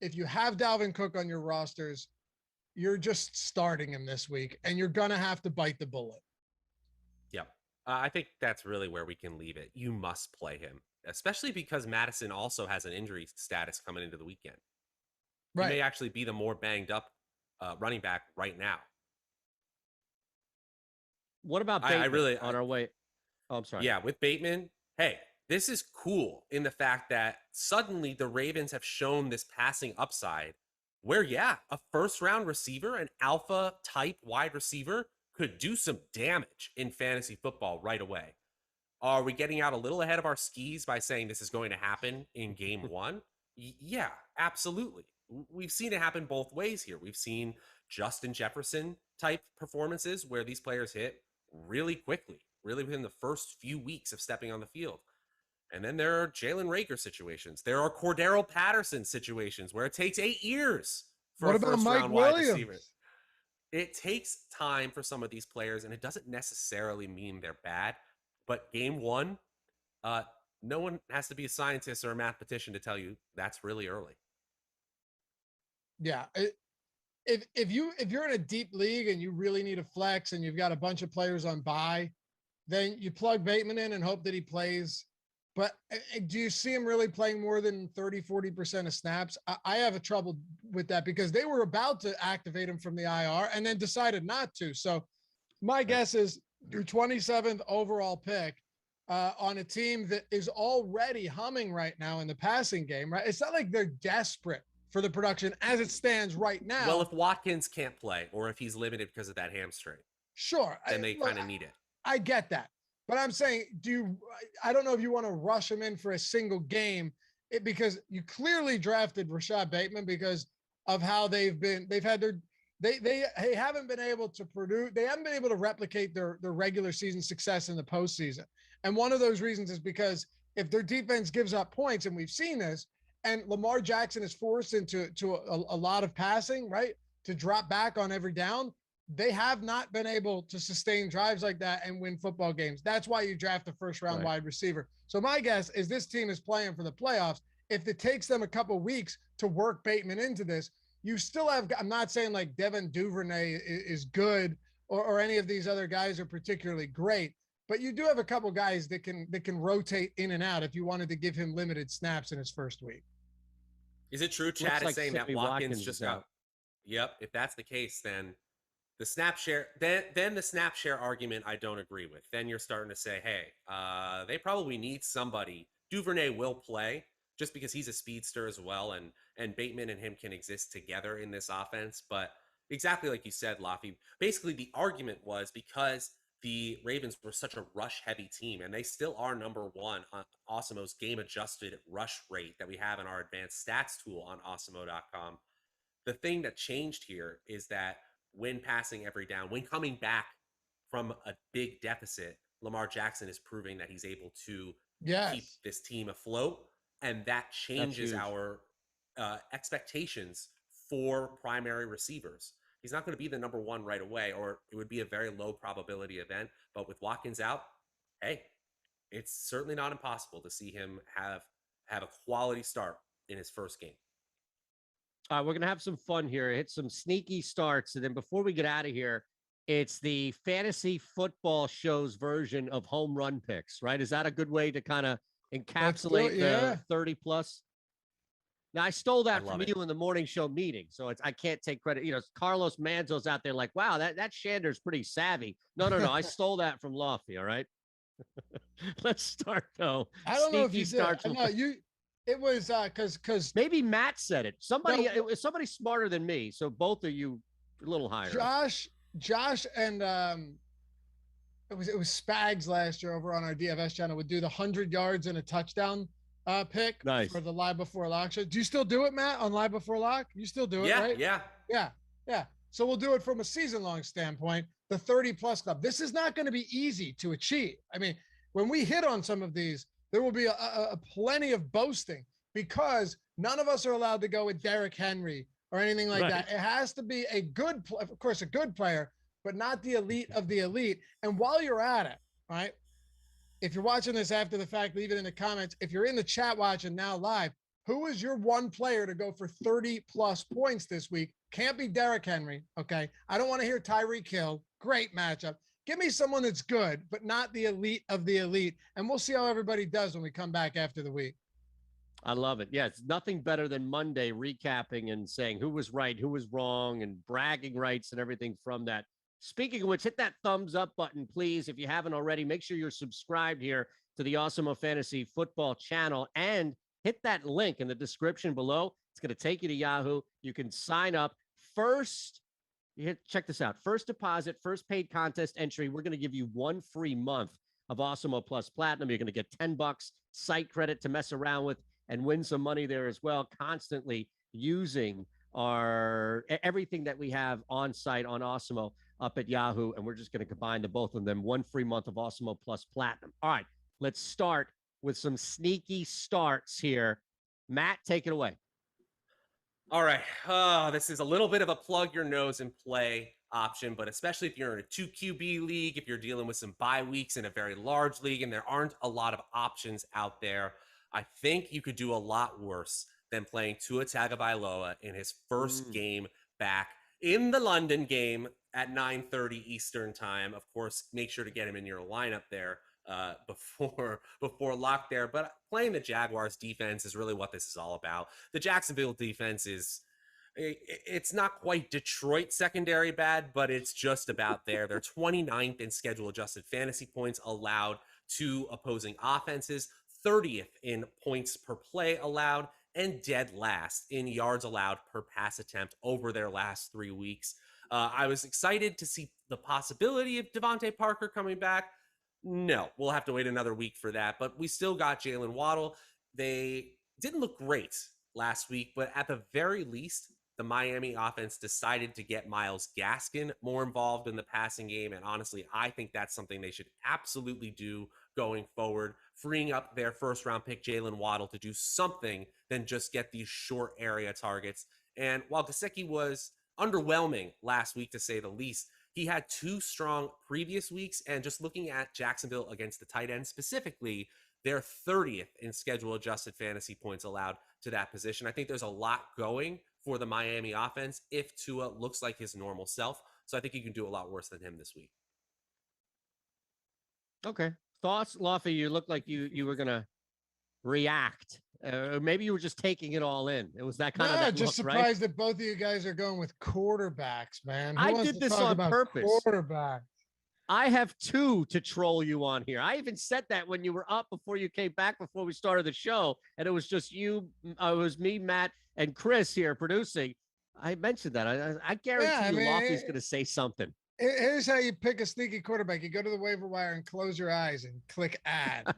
Speaker 1: if you have Dalvin Cook on your rosters, you're just starting him this week, and you're going to have to bite the bullet.
Speaker 3: Yep. I think that's really where we can leave it. You must play him, especially because Madison also has an injury status coming into the weekend. Right. He may actually be the more banged up running back right now.
Speaker 2: What about Bateman on our way? Oh, I'm sorry.
Speaker 3: Yeah, with Bateman, hey, this is cool in the fact that suddenly the Ravens have shown this passing upside where, a first-round receiver, an alpha-type wide receiver, could do some damage in fantasy football right away. Are we getting out a little ahead of our skis by saying this is going to happen in game one? Yeah, absolutely. We've seen it happen both ways here. We've seen Justin Jefferson-type performances where these players hit really quickly, really within the first few weeks of stepping on the field. And then there are Jalen Reagor situations. There are Cordero Patterson situations where it takes 8 years for
Speaker 1: What
Speaker 3: a
Speaker 1: about
Speaker 3: first
Speaker 1: Mike
Speaker 3: round wide receiver.
Speaker 1: Williams?
Speaker 3: It takes time for some of these players, and it doesn't necessarily mean they're bad. But game one, no one has to be a scientist or a mathematician to tell you that's really early.
Speaker 1: Yeah. If you're in a deep league and you really need a flex and you've got a bunch of players on bye, then you plug Bateman in and hope that he plays. But do you see him really playing more than 30-40% of snaps? I have a trouble with that because they were about to activate him from the IR and then decided not to. So my guess is your 27th overall pick on a team that is already humming right now in the passing game, right? It's not like they're desperate for the production as it stands right now.
Speaker 3: Well, if Watkins can't play or if he's limited because of that hamstring,
Speaker 1: sure,
Speaker 3: then they kind of need it.
Speaker 1: I get that. But I'm saying, I don't know if you want to rush him in for a single game because you clearly drafted Rashod Bateman because of how they haven't been able to produce. They haven't been able to replicate their regular season success in the postseason. And one of those reasons is because if their defense gives up points, and we've seen this, and Lamar Jackson is forced into a lot of passing, right, to drop back on every down, they have not been able to sustain drives like that and win football games. That's why you draft a first-round wide receiver. So my guess is this team is playing for the playoffs. If it takes them a couple weeks to work Bateman into this, you still have – I'm not saying like Devin Duvernay is good or any of these other guys are particularly great, but you do have a couple guys that can rotate in and out if you wanted to give him limited snaps in his first week.
Speaker 3: Is it true Chad is saying that Watkins just got – Yep, if that's the case, then – the snap share, then the snap share argument I don't agree with. Then you're starting to say, hey, they probably need somebody. Duvernay will play just because he's a speedster as well, and Bateman and him can exist together in this offense. But exactly like you said, Laffy, basically the argument was because the Ravens were such a rush-heavy team, and they still are number one on Awesemo's game-adjusted rush rate that we have in our advanced stats tool on awesemo.com. The thing that changed here is that when passing every down, when coming back from a big deficit, Lamar Jackson is proving that he's able to keep this team afloat. And that changes our expectations for primary receivers. He's not going to be the number one right away, or it would be a very low probability event. But with Watkins out, hey, it's certainly not impossible to see him have a quality start in his first game.
Speaker 2: We're going to have some fun here, hit some sneaky starts. And then before we get out of here, it's the fantasy football show's version of home run picks, right? Is that a good way to kind of encapsulate the 30 plus? Now, I stole that from you in the morning show meeting, so I can't take credit. You know, Carlos Manzo's out there like, wow, that Shander's pretty savvy. No. I stole that from Lofty, all right? Let's start, though.
Speaker 1: I don't know if you starts did. No, it was because
Speaker 2: maybe Matt said it. It was somebody smarter than me. So both of you a little higher.
Speaker 1: Josh and it was Spags last year over on our DFS channel would do the 100 yards and a touchdown pick for the Live Before Lock show. Do you still do it, Matt, on Live Before Lock? You still do it, right? Yeah. So we'll do it from a season-long standpoint, the 30-plus club. This is not going to be easy to achieve. I mean, when we hit on some of these, there will be a plenty of boasting because none of us are allowed to go with Derrick Henry or anything like that. It has to be a good player, but not the elite of the elite. And while you're at it, right, if you're watching this after the fact, leave it in the comments. If you're in the chat watching now live, who is your one player to go for 30-plus points this week? Can't be Derrick Henry, okay? I don't want to hear Tyreek Hill. Great matchup. Give me someone that's good, but not the elite of the elite. And we'll see how everybody does when we come back after the week.
Speaker 2: I love it. Yeah, it's nothing better than Monday recapping and saying who was right, who was wrong, and bragging rights and everything from that. Speaking of which, hit that thumbs up button, please. If you haven't already, make sure you're subscribed here to the Awesemo Fantasy Football channel and hit that link in the description below. It's going to take you to Yahoo. You can sign up first. Check this out. First deposit, first paid contest entry. We're going to give you 1 free month of Awesemo Plus Platinum. You're going to get $10 site credit to mess around with and win some money there as well. Constantly using everything that we have on site on Awesemo up at Yahoo. And we're just going to combine the both of them. 1 free month of Awesemo Plus Platinum. All right, let's start with some sneaky starts here. Matt, take it away.
Speaker 3: All right. This is a little bit of a plug your nose and play option, but especially if you're in a 2 QB league, if you're dealing with some bye weeks in a very large league and there aren't a lot of options out there, I think you could do a lot worse than playing Tua Tagovailoa in his first game back in the London game at 9:30 Eastern time. Of course, make sure to get him in your lineup there before lock there. But playing the Jaguars defense is really what this is all about. The Jacksonville defense it's not quite Detroit secondary bad, but it's just about there. They're 29th in schedule adjusted fantasy points allowed to opposing offenses, 30th in points per play allowed, and dead last in yards allowed per pass attempt over their last 3 weeks. I was excited to see the possibility of Devontae Parker coming back. No, we'll have to wait another week for that, but we still got Jalen Waddle. They didn't look great last week, but at the very least, the Miami offense decided to get Myles Gaskin more involved in the passing game, and honestly, I think that's something they should absolutely do going forward, freeing up their first-round pick Jalen Waddle to do something than just get these short area targets. And while Gesicki was underwhelming last week, to say the least, he had 2 strong previous weeks, and just looking at Jacksonville against the tight end specifically, they're 30th in schedule adjusted fantasy points allowed to that position. I think there's a lot going for the Miami offense if Tua looks like his normal self. So I think you can do a lot worse than him this week.
Speaker 2: Okay. Thoughts, Lofty? You look like you were going to react. Maybe you were just taking it all in. It was that kind of that
Speaker 1: just
Speaker 2: look,
Speaker 1: surprised
Speaker 2: right?
Speaker 1: that both of you guys are going with quarterbacks, man. Who
Speaker 2: I
Speaker 1: wants
Speaker 2: did
Speaker 1: to
Speaker 2: this
Speaker 1: talk
Speaker 2: on
Speaker 1: about
Speaker 2: purpose.
Speaker 1: Quarterbacks.
Speaker 2: I have 2 to troll you on here. I even said that when you were up before you came back before we started the show, and it was just you. It was me, Matt, and Chris here producing. I mentioned that. I guarantee you, Lofty's going to say something.
Speaker 1: Here's how you pick a sneaky quarterback. You go to the waiver wire and close your eyes and click add.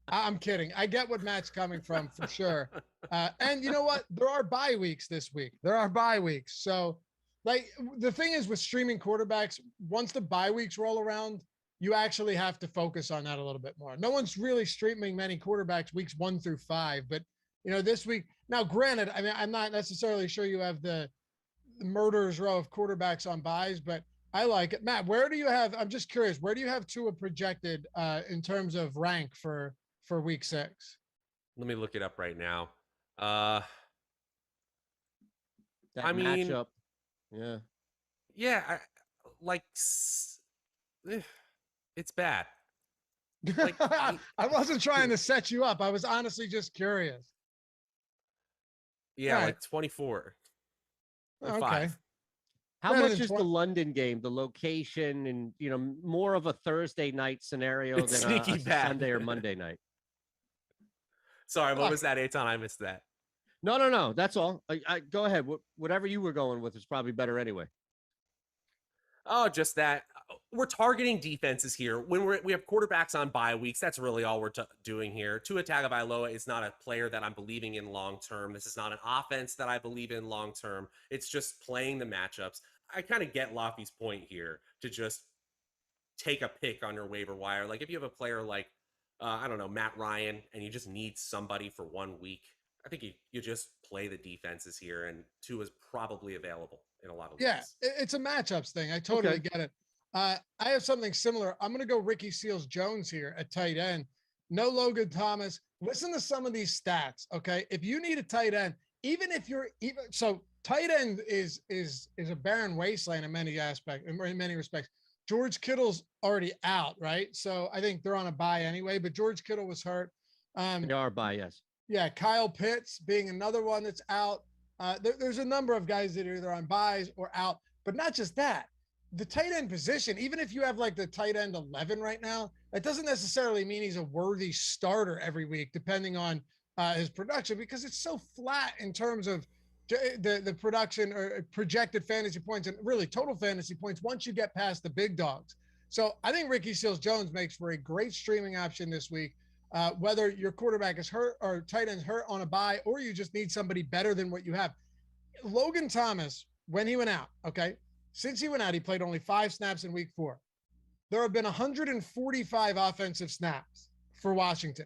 Speaker 1: I'm kidding. I get what Matt's coming from for sure. And you know what? There are bye weeks this week. There are bye weeks. So, like, the thing is with streaming quarterbacks, once the bye weeks roll around, you actually have to focus on that a little bit more. No one's really streaming many quarterbacks weeks 1 through 5, but this week. Now, granted, I mean, I'm not necessarily sure you have the murderer's row of quarterbacks on buys, but I like it. Matt, where do you have? I'm just curious. Where do you have Tua projected in terms of rank for week 6?
Speaker 3: Let me look it up right now.
Speaker 2: That matchup.
Speaker 3: Yeah. It's bad. Like,
Speaker 1: I wasn't trying to set you up. I was honestly just curious.
Speaker 3: Yeah, like 24.
Speaker 1: Okay.
Speaker 3: 5.
Speaker 2: How much is the London game, the location, and more of a Thursday night scenario than a Sunday or Monday night?
Speaker 3: Sorry, what was that, Eitan? I missed that.
Speaker 2: No. That's all. I go ahead. Whatever you were going with is probably better anyway.
Speaker 3: Oh, just that. We're targeting defenses here. When we have quarterbacks on bye weeks, that's really all we're doing here. Tua Tagovailoa is not a player that I'm believing in long term. This is not an offense that I believe in long term. It's just playing the matchups. I kind of get Lofty's point here to just take a pick on your waiver wire. Like if you have a player like, I don't know, Matt Ryan, and you just need somebody for 1 week, I think you just play the defenses here, and Tua is probably available in a lot of leagues.
Speaker 1: Yeah, it's a matchups thing. I totally get it. I have something similar. I'm going to go Ricky Seals-Jones here at tight end. No Logan Thomas. Listen to some of these stats, okay? If you need a tight end, so tight end is a barren wasteland in many respects. George Kittle's already out, right? So I think they're on a bye anyway, but George Kittle was hurt.
Speaker 2: They are bye, yes.
Speaker 1: Yeah, Kyle Pitts being another one that's out. There's a number of guys that are either on buys or out, but not just that. The tight end position, even if you have like the tight end 11 right now, that doesn't necessarily mean he's a worthy starter every week, depending on his production, because it's so flat in terms of the production or projected fantasy points and really total fantasy points once you get past the big dogs. So I think Ricky Seals-Jones makes for a great streaming option this week, whether your quarterback is hurt or tight end's hurt on a bye, or you just need somebody better than what you have. Logan Thomas, when he went out, okay, since he went out, he played only 5 snaps in week 4. There have been 145 offensive snaps for Washington.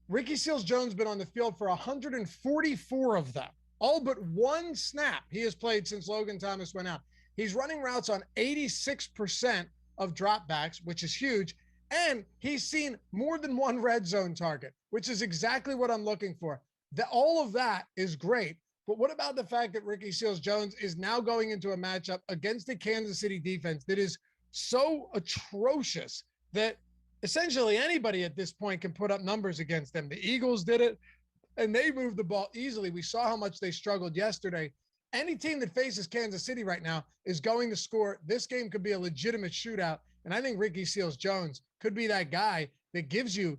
Speaker 1: Ricky Seals-Jones been on the field for 144 of them. All but one snap he has played since Logan Thomas went out. He's running routes on 86% of dropbacks, which is huge. And he's seen more than one red zone target, which is exactly what I'm looking for. All of that is great. But what about the fact that Ricky Seals-Jones is now going into a matchup against the Kansas City defense that is so atrocious that essentially anybody at this point can put up numbers against them? The Eagles did it, and they moved the ball easily. We saw how much they struggled yesterday. Any team that faces Kansas City right now is going to score. This game could be a legitimate shootout, and I think Ricky Seals-Jones could be that guy that gives you,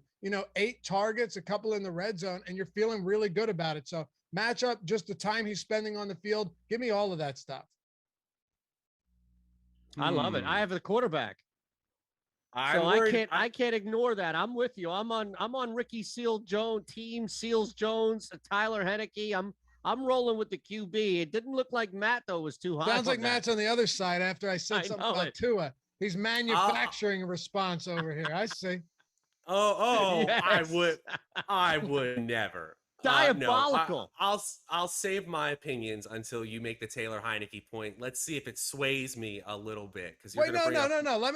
Speaker 1: 8 targets, a couple in the red zone, and you're feeling really good about it. So matchup, just the time he's spending on the field, give me all of that stuff.
Speaker 2: I love it. I have the quarterback. I can't ignore that. I'm with you. I'm on Ricky Seals-Jones, team Seals-Jones, Tyler Heineke. I'm rolling with the QB. It didn't look like Matt though was too high.
Speaker 1: Sounds like Matt's on the other side after I said something about Tua. He's manufacturing a response over here. I see.
Speaker 3: Yes. I would never.
Speaker 2: Diabolical.
Speaker 3: No, I'll save my opinions until you make the Taylor Heineke point. Let's see if it sways me a little bit.
Speaker 1: No.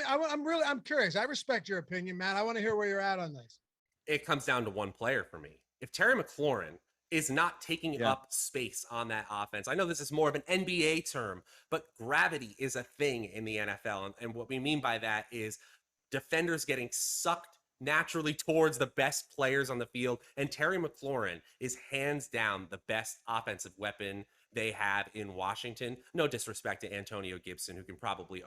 Speaker 1: I'm curious. I respect your opinion, Matt. I want to hear where you're at on this.
Speaker 3: It comes down to one player for me. If Terry McLaurin is not taking up space on that offense, I know this is more of an NBA term, but gravity is a thing in the NFL. And what we mean by that is defenders getting sucked naturally towards the best players on the field, and Terry McLaurin is hands down the best offensive weapon they have in Washington. No disrespect to Antonio Gibson, who can probably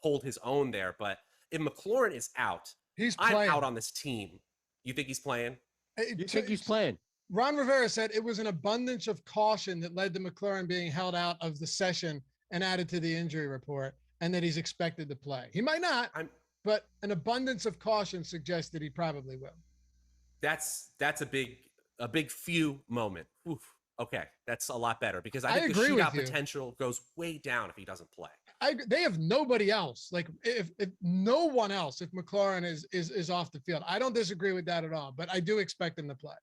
Speaker 3: hold his own there, but if McLaurin is out, I'm out on this team. You think he's playing?
Speaker 2: You think he's playing?
Speaker 1: Ron Rivera said it was an abundance of caution that led to McLaurin being held out of the session and added to the injury report, and that he's expected to play. He might not. But an abundance of caution suggests that he probably will.
Speaker 3: That's a big few moment. Oof. Okay, that's a lot better because I think the shootout potential goes way down if he doesn't play.
Speaker 1: They have nobody else. Like if no one else, if McLaurin is off the field, I don't disagree with that at all. But I do expect him to play.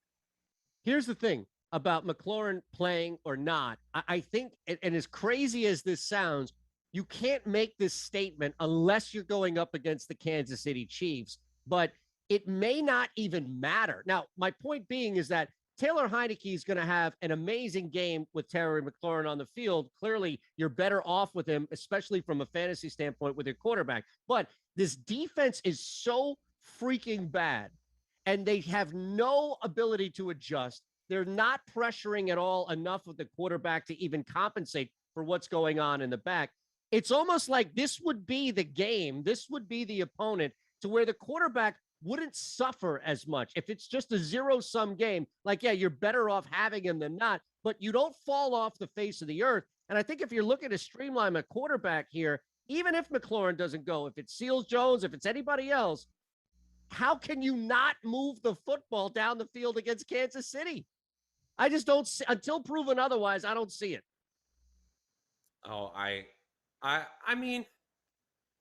Speaker 2: Here's the thing about McLaurin playing or not. I think, and as crazy as this sounds, you can't make this statement unless you're going up against the Kansas City Chiefs, but it may not even matter. Now, my point being is that Taylor Heineke is going to have an amazing game with Terry McLaurin on the field. Clearly, you're better off with him, especially from a fantasy standpoint with your quarterback. But this defense is so freaking bad, and they have no ability to adjust. They're not pressuring at all enough with the quarterback to even compensate for what's going on in the back. It's almost like this would be the game. This would be the opponent to where the quarterback wouldn't suffer as much. If it's just a zero-sum game, like, yeah, you're better off having him than not, but you don't fall off the face of the earth. And I think if you're looking to streamline a quarterback here, even if McLaurin doesn't go, if it's Seals-Jones, if it's anybody else, how can you not move the football down the field against Kansas City? I just don't see, until proven otherwise, I don't see it.
Speaker 3: Oh, I mean,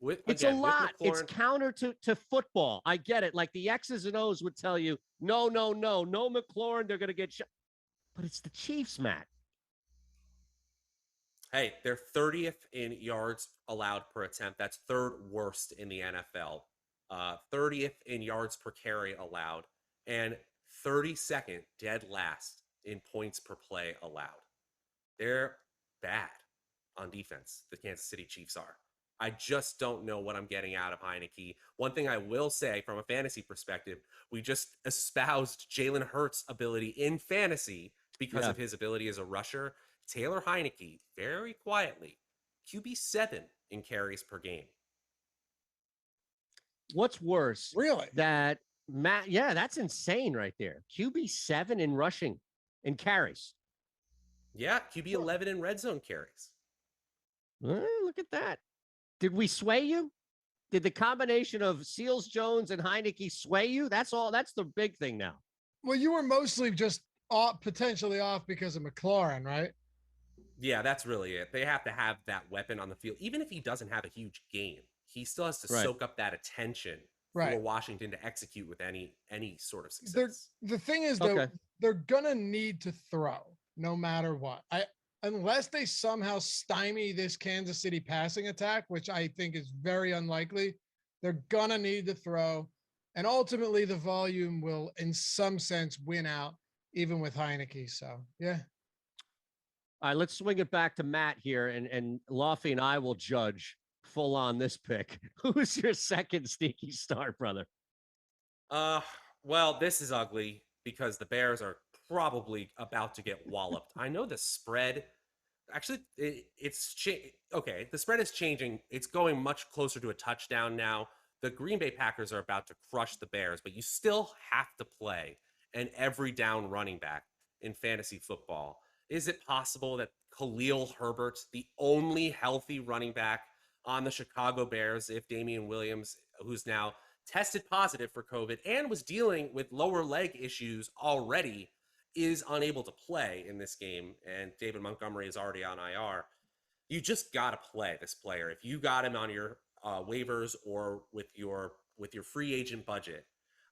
Speaker 2: it's a lot. It's counter to football. I get it. Like the X's and O's would tell you, no McLaurin, they're going to get shot. But it's the Chiefs, Matt.
Speaker 3: Hey, they're 30th in yards allowed per attempt. That's third worst in the NFL. 30th in yards per carry allowed, and 32nd dead last in points per play allowed. They're bad on defense, the Kansas City Chiefs are. I just don't know what I'm getting out of Heineke. One thing I will say from a fantasy perspective, we just espoused Jalen Hurts' ability in fantasy because of his ability as a rusher. Taylor Heineke, very quietly, QB7 in carries per game.
Speaker 2: What's worse?
Speaker 1: Really?
Speaker 2: That Matt, yeah, that's insane right there. QB7 in rushing and carries.
Speaker 3: Yeah, QB11 in red zone carries.
Speaker 2: Look at that. Did we sway you? Did the combination of Seals-Jones and Heineke sway you? That's all. That's the big thing now.
Speaker 1: Well, you were mostly just potentially off because of McLaurin, right?
Speaker 3: Yeah, that's really it. They have to have that weapon on the field. Even if he doesn't have a huge game, he still has to soak up that attention for Washington to execute with any sort of success.
Speaker 1: The thing is, though, they're gonna need to throw no matter what. Unless they somehow stymie this Kansas City passing attack, which I think is very unlikely, they're gonna need to throw, and ultimately the volume will, in some sense, win out, even with Heineke. So yeah.
Speaker 2: All right, let's swing it back to Matt here, and Lofty and I will judge full on this pick. Who's your second sneaky start, brother?
Speaker 3: Well, this is ugly because the Bears are probably about to get walloped. I know the spread. Actually, okay, the spread is changing. It's going much closer to a touchdown now. The Green Bay Packers are about to crush the Bears, but you still have to play an every down running back in fantasy football. Is it possible that Khalil Herbert, the only healthy running back on the Chicago Bears, if Damian Williams, who's now tested positive for COVID and was dealing with lower leg issues already, is unable to play in this game, and David Montgomery is already on IR, you just got to play this player. If you got him on your waivers or with your free agent budget,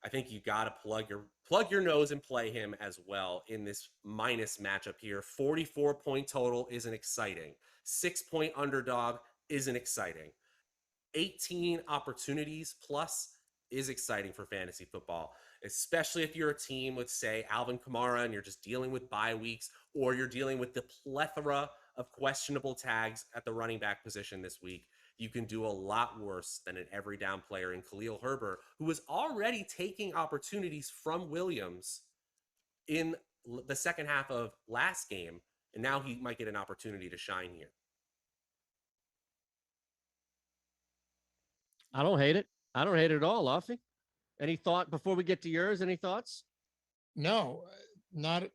Speaker 3: I think you got to plug your nose and play him as well in this minus matchup here. 44-point total isn't exciting. 6-point underdog isn't exciting. 18 opportunities plus is exciting for fantasy football, especially if you're a team with, say, Alvin Kamara and you're just dealing with bye weeks, or you're dealing with the plethora of questionable tags at the running back position this week. You can do a lot worse than an every down player in Khalil Herbert, who was already taking opportunities from Williams in the second half of last game, and now he might get an opportunity to shine here.
Speaker 2: I don't hate it. I don't hate it at all, Luffy. Any thought before we get to yours? Any thoughts?
Speaker 1: No, not.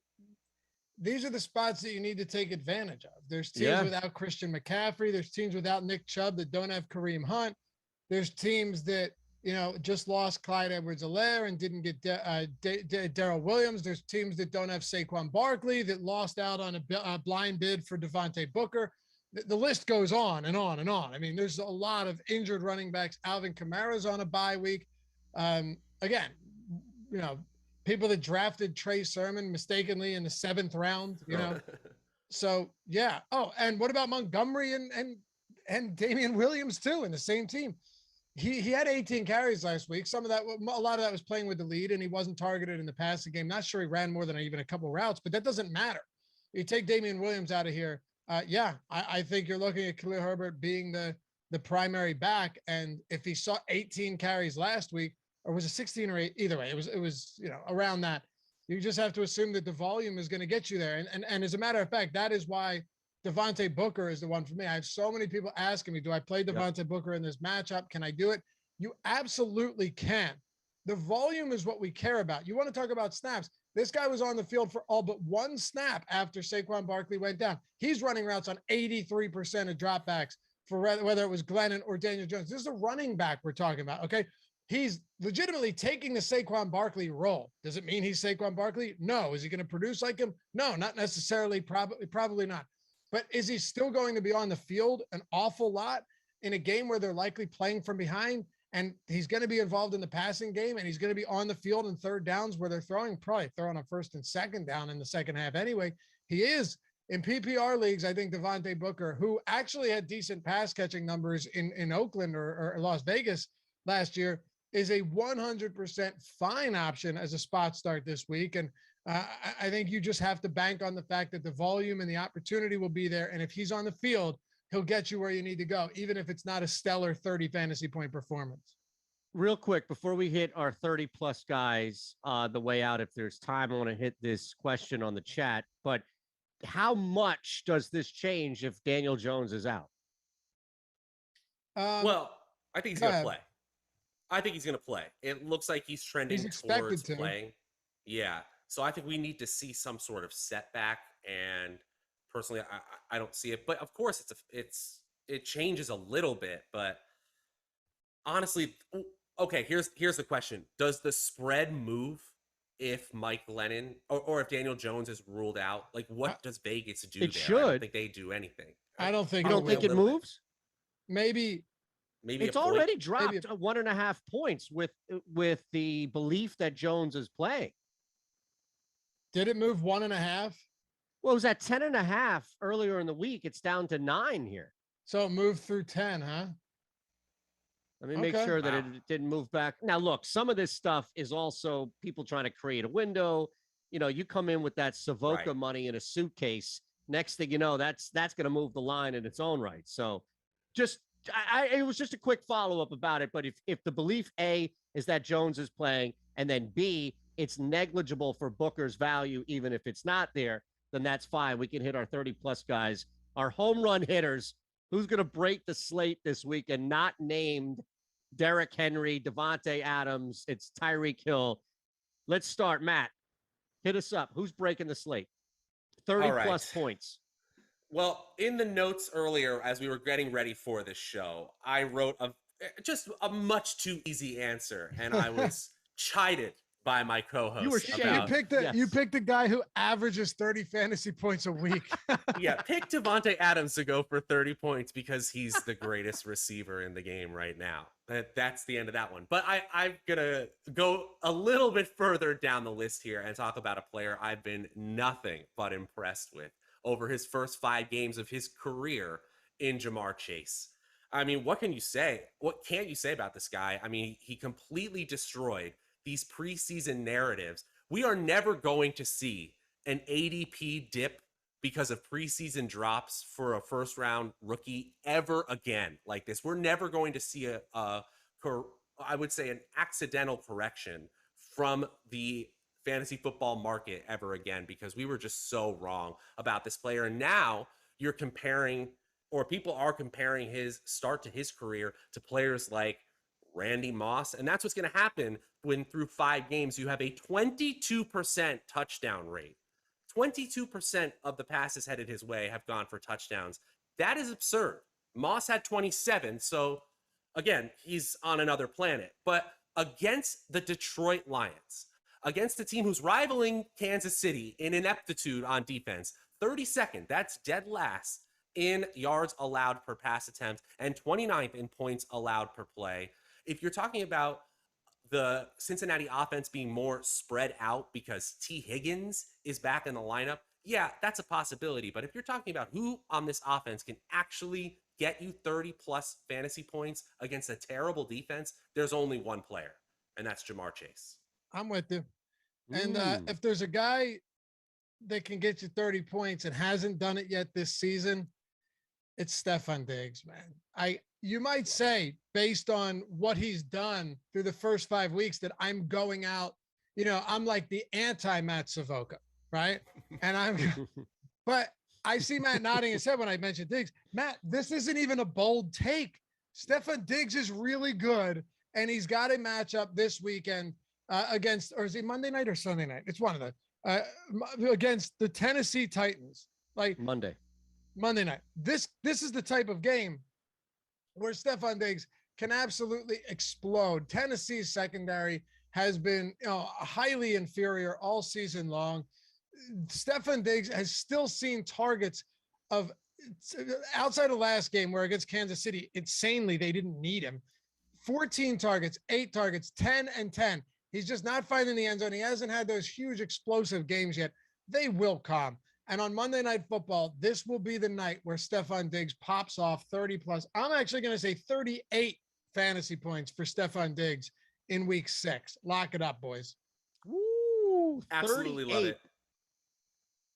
Speaker 1: These are the spots that you need to take advantage of. There's teams without Christian McCaffrey. There's teams without Nick Chubb that don't have Kareem Hunt. There's teams that, just lost Clyde Edwards-Helaire and didn't get Darrell Williams. There's teams that don't have Saquon Barkley that lost out on a blind bid for Devontae Booker. The list goes on and on and on. I mean, there's a lot of injured running backs. Alvin Kamara's on a bye week. Again, people that drafted Trey Sermon mistakenly in the 7th round, So yeah. Oh, and what about Montgomery and Damian Williams too in the same team? He had 18 carries last week. A lot of that was playing with the lead, and he wasn't targeted in the passing game. Not sure he ran more than even a couple routes, but that doesn't matter. You take Damian Williams out of here. I think you're looking at Khalil Herbert being the primary back. And if he saw 18 carries last week, or was it 16 or 8? Either way, it was around that. You just have to assume that the volume is going to get you there. And as a matter of fact, that is why Devontae Booker is the one for me. I have so many people asking me, do I play Devontae Booker in this matchup? Can I do it? You absolutely can. The volume is what we care about. You want to talk about snaps. This guy was on the field for all but one snap after Saquon Barkley went down. He's running routes on 83% of dropbacks for whether it was Glennon or Daniel Jones. This is a running back we're talking about, okay? He's legitimately taking the Saquon Barkley role. Does it mean he's Saquon Barkley? No. Is he going to produce like him? No, not necessarily. Probably not. But is he still going to be on the field an awful lot in a game where they're likely playing from behind? And he's going to be involved in the passing game, and he's going to be on the field in 3rd downs where they're probably throwing on 1st and 2nd down in the second half anyway. He is in PPR leagues. I think Devontae Booker, who actually had decent pass catching numbers in Oakland or Las Vegas last year, is a 100% fine option as a spot start this week. And I think you just have to bank on the fact that the volume and the opportunity will be there. And if he's on the field, he'll get you where you need to go, even if it's not a stellar 30 fantasy point performance.
Speaker 2: Real quick, before we hit our 30-plus guys the way out, if there's time, I want to hit this question on the chat. But how much does this change if Daniel Jones is out?
Speaker 3: Well, I think he's going to play. I think he's going to play. It looks like he's trending towards playing. Yeah. So I think we need to see some sort of setback, and personally, I don't see it. But of course, it changes a little bit. But honestly, okay, here's the question: does the spread move if Mike Glennon or if Daniel Jones is ruled out? Like, what does Vegas do?
Speaker 2: It
Speaker 3: there?
Speaker 2: should.
Speaker 3: I don't think they do anything.
Speaker 1: I don't think.
Speaker 2: You don't think it moves?
Speaker 1: Maybe
Speaker 3: maybe
Speaker 2: It's
Speaker 3: a point.
Speaker 2: already dropped 1.5 points with the belief that Jones is playing.
Speaker 1: Did it move 1.5?
Speaker 2: Well, it was at 10.5 earlier in the week. It's down to 9 here.
Speaker 1: So it moved through 10, huh?
Speaker 2: Let me make sure that it didn't move back. Now, look, some of this stuff is also people trying to create a window. You know, you come in with that Savoca money in a suitcase. Next thing you know, that's going to move the line in its own right. So just it was just a quick follow-up about it. But if the belief A is that Jones is playing, and then B, it's negligible for Booker's value, even if it's not there, then that's fine. We can hit our 30-plus guys. Our home run hitters, who's going to break the slate this week and not named Derrick Henry, Devontae Adams, it's Tyreek Hill. Let's start. Matt, hit us up. Who's breaking the slate? 30-plus points.
Speaker 3: Well, in the notes earlier, as we were getting ready for this show, I wrote just a much too easy answer, and I was chided by my co-host.
Speaker 2: You were
Speaker 1: you picked a guy who averages 30 fantasy points a week.
Speaker 3: Yeah, pick Devontae Adams to go for 30 points because he's the greatest receiver in the game right now. That's the end of that one. But I'm going to go a little bit further down the list here and talk about a player I've been nothing but impressed with over his first 5 games of his career in Ja'Marr Chase. I mean, what can you say? What can't you say about this guy? I mean, he completely destroyed these preseason narratives. We are never going to see an ADP dip because of preseason drops for a first round rookie ever again like this. We're never going to see I would say an accidental correction from the fantasy football market ever again, because we were just so wrong about this player. And now you're comparing, or people are comparing his start to his career to players like Randy Moss. And that's what's going to happen when through 5 games, you have a 22% touchdown rate. 22% of the passes headed his way have gone for touchdowns. That is absurd. Moss had 27. So again, he's on another planet. But against the Detroit Lions, against a team who's rivaling Kansas City in ineptitude on defense, 32nd, that's dead last in yards allowed per pass attempt and 29th in points allowed per play. If you're talking about the Cincinnati offense being more spread out because T. Higgins is back in the lineup, yeah, that's a possibility. But if you're talking about who on this offense can actually get you 30-plus fantasy points against a terrible defense, there's only one player, and that's Ja'Marr Chase.
Speaker 1: I'm with you. And if there's a guy that can get you 30 points and hasn't done it yet this season, it's Stefon Diggs, man. You might say, based on what he's done through the first 5 weeks, that I'm going out, I'm like the anti-Matt Savoca, right? But I see Matt nodding his head when I mentioned Diggs. Matt, this isn't even a bold take. Stefon Diggs is really good, and he's got a matchup this weekend against, or is it Monday night or Sunday night? It's one of the, against the Tennessee Titans. Like
Speaker 2: Monday
Speaker 1: night. This is the type of game where Stefon Diggs can absolutely explode. Tennessee's secondary has been highly inferior all season long. Stefon Diggs has still seen targets of, outside of last game where against Kansas City, insanely, they didn't need him. 14 targets, 8 targets, 10 and 10. He's just not finding the end zone. He hasn't had those huge explosive games yet. They will come. And on Monday Night Football, this will be the night where Stefon Diggs pops off 30-plus. I'm actually going to say 38 fantasy points for Stefon Diggs in week 6. Lock it up, boys.
Speaker 2: Woo!
Speaker 3: Absolutely love it.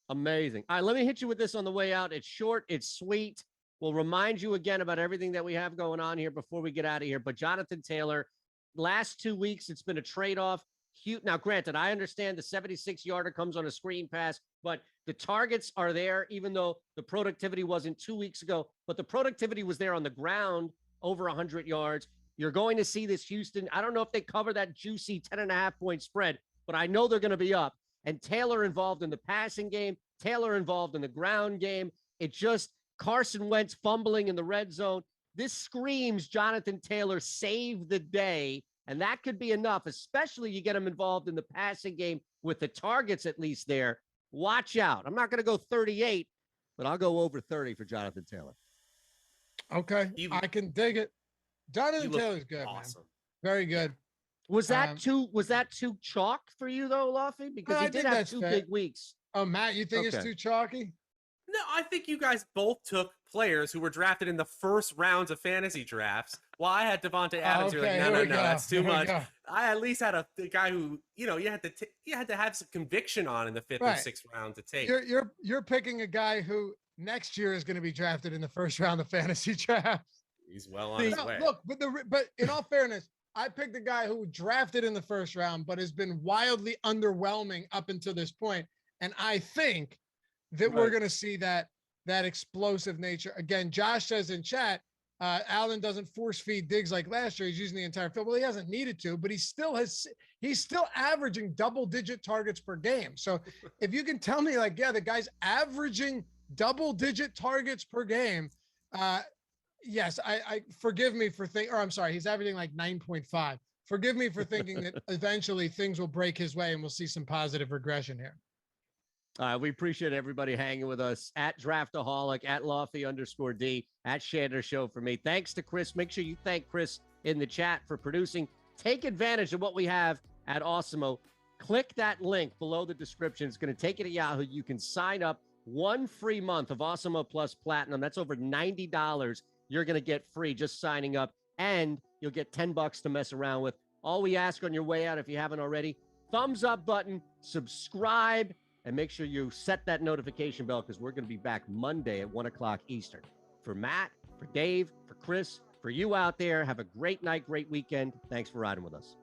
Speaker 2: Amazing. All right, let me hit you with this on the way out. It's short. It's sweet. We'll remind you again about everything that we have going on here before we get out of here. But Jonathan Taylor, last 2 weeks, it's been a trade-off. Now, granted, I understand the 76-yarder comes on a screen pass, but the targets are there, even though the productivity wasn't 2 weeks ago, but the productivity was there on the ground, over 100 yards. You're going to see this Houston. I don't know if they cover that juicy 10.5-point spread, but I know they're going to be up. And Taylor involved in the passing game, Taylor involved in the ground game. It just, Carson Wentz fumbling in the red zone. This screams Jonathan Taylor saved the day. And that could be enough, especially you get him involved in the passing game with the targets at least there. Watch out. I'm not going to go 38, but I'll go over 30 for Jonathan Taylor.
Speaker 1: Okay. I can dig it. Jonathan Taylor's good,
Speaker 3: awesome.
Speaker 1: Man. Very good.
Speaker 2: Was that too chalk for you though, Laffy? Because he did have 2 big weeks.
Speaker 1: Oh, Matt, you think it's too chalky?
Speaker 3: No, I think you guys both took players who were drafted in the first rounds of fantasy drafts. While I had Devontae Adams, you're like, no, that's too much. I at least had a guy who, you had to have some conviction on in the 5th or 6th round to take.
Speaker 1: You're picking a guy who next year is going to be drafted in the first round of fantasy drafts.
Speaker 3: He's well on his way.
Speaker 1: Look, but in all fairness, I picked a guy who drafted in the first round, but has been wildly underwhelming up until this point. And I think that we're going to see that explosive nature. Again, Josh says in chat, Allen doesn't force feed Diggs like last year. He's using the entire field. Well, he hasn't needed to, but he's still averaging double-digit targets per game. So if you can tell me, the guy's averaging double-digit targets per game, yes, I forgive me for he's averaging like 9.5. Forgive me for thinking that eventually things will break his way and we'll see some positive regression here.
Speaker 2: We appreciate everybody hanging with us at Draftaholic, at Lofty_D, at Shander Show for me. Thanks to Chris. Make sure you thank Chris in the chat for producing. Take advantage of what we have at Awesemo. Click that link below the description. It's going to take you to Yahoo. You can sign up 1 free month of Awesemo Plus Platinum. That's over $90. You're going to get free just signing up, and you'll get $10 to mess around with. All we ask on your way out, if you haven't already, thumbs up button, subscribe, and make sure you set that notification bell because we're going to be back Monday at 1 o'clock Eastern. For Matt, for Dave, for Chris, for you out there, have a great night, great weekend. Thanks for riding with us.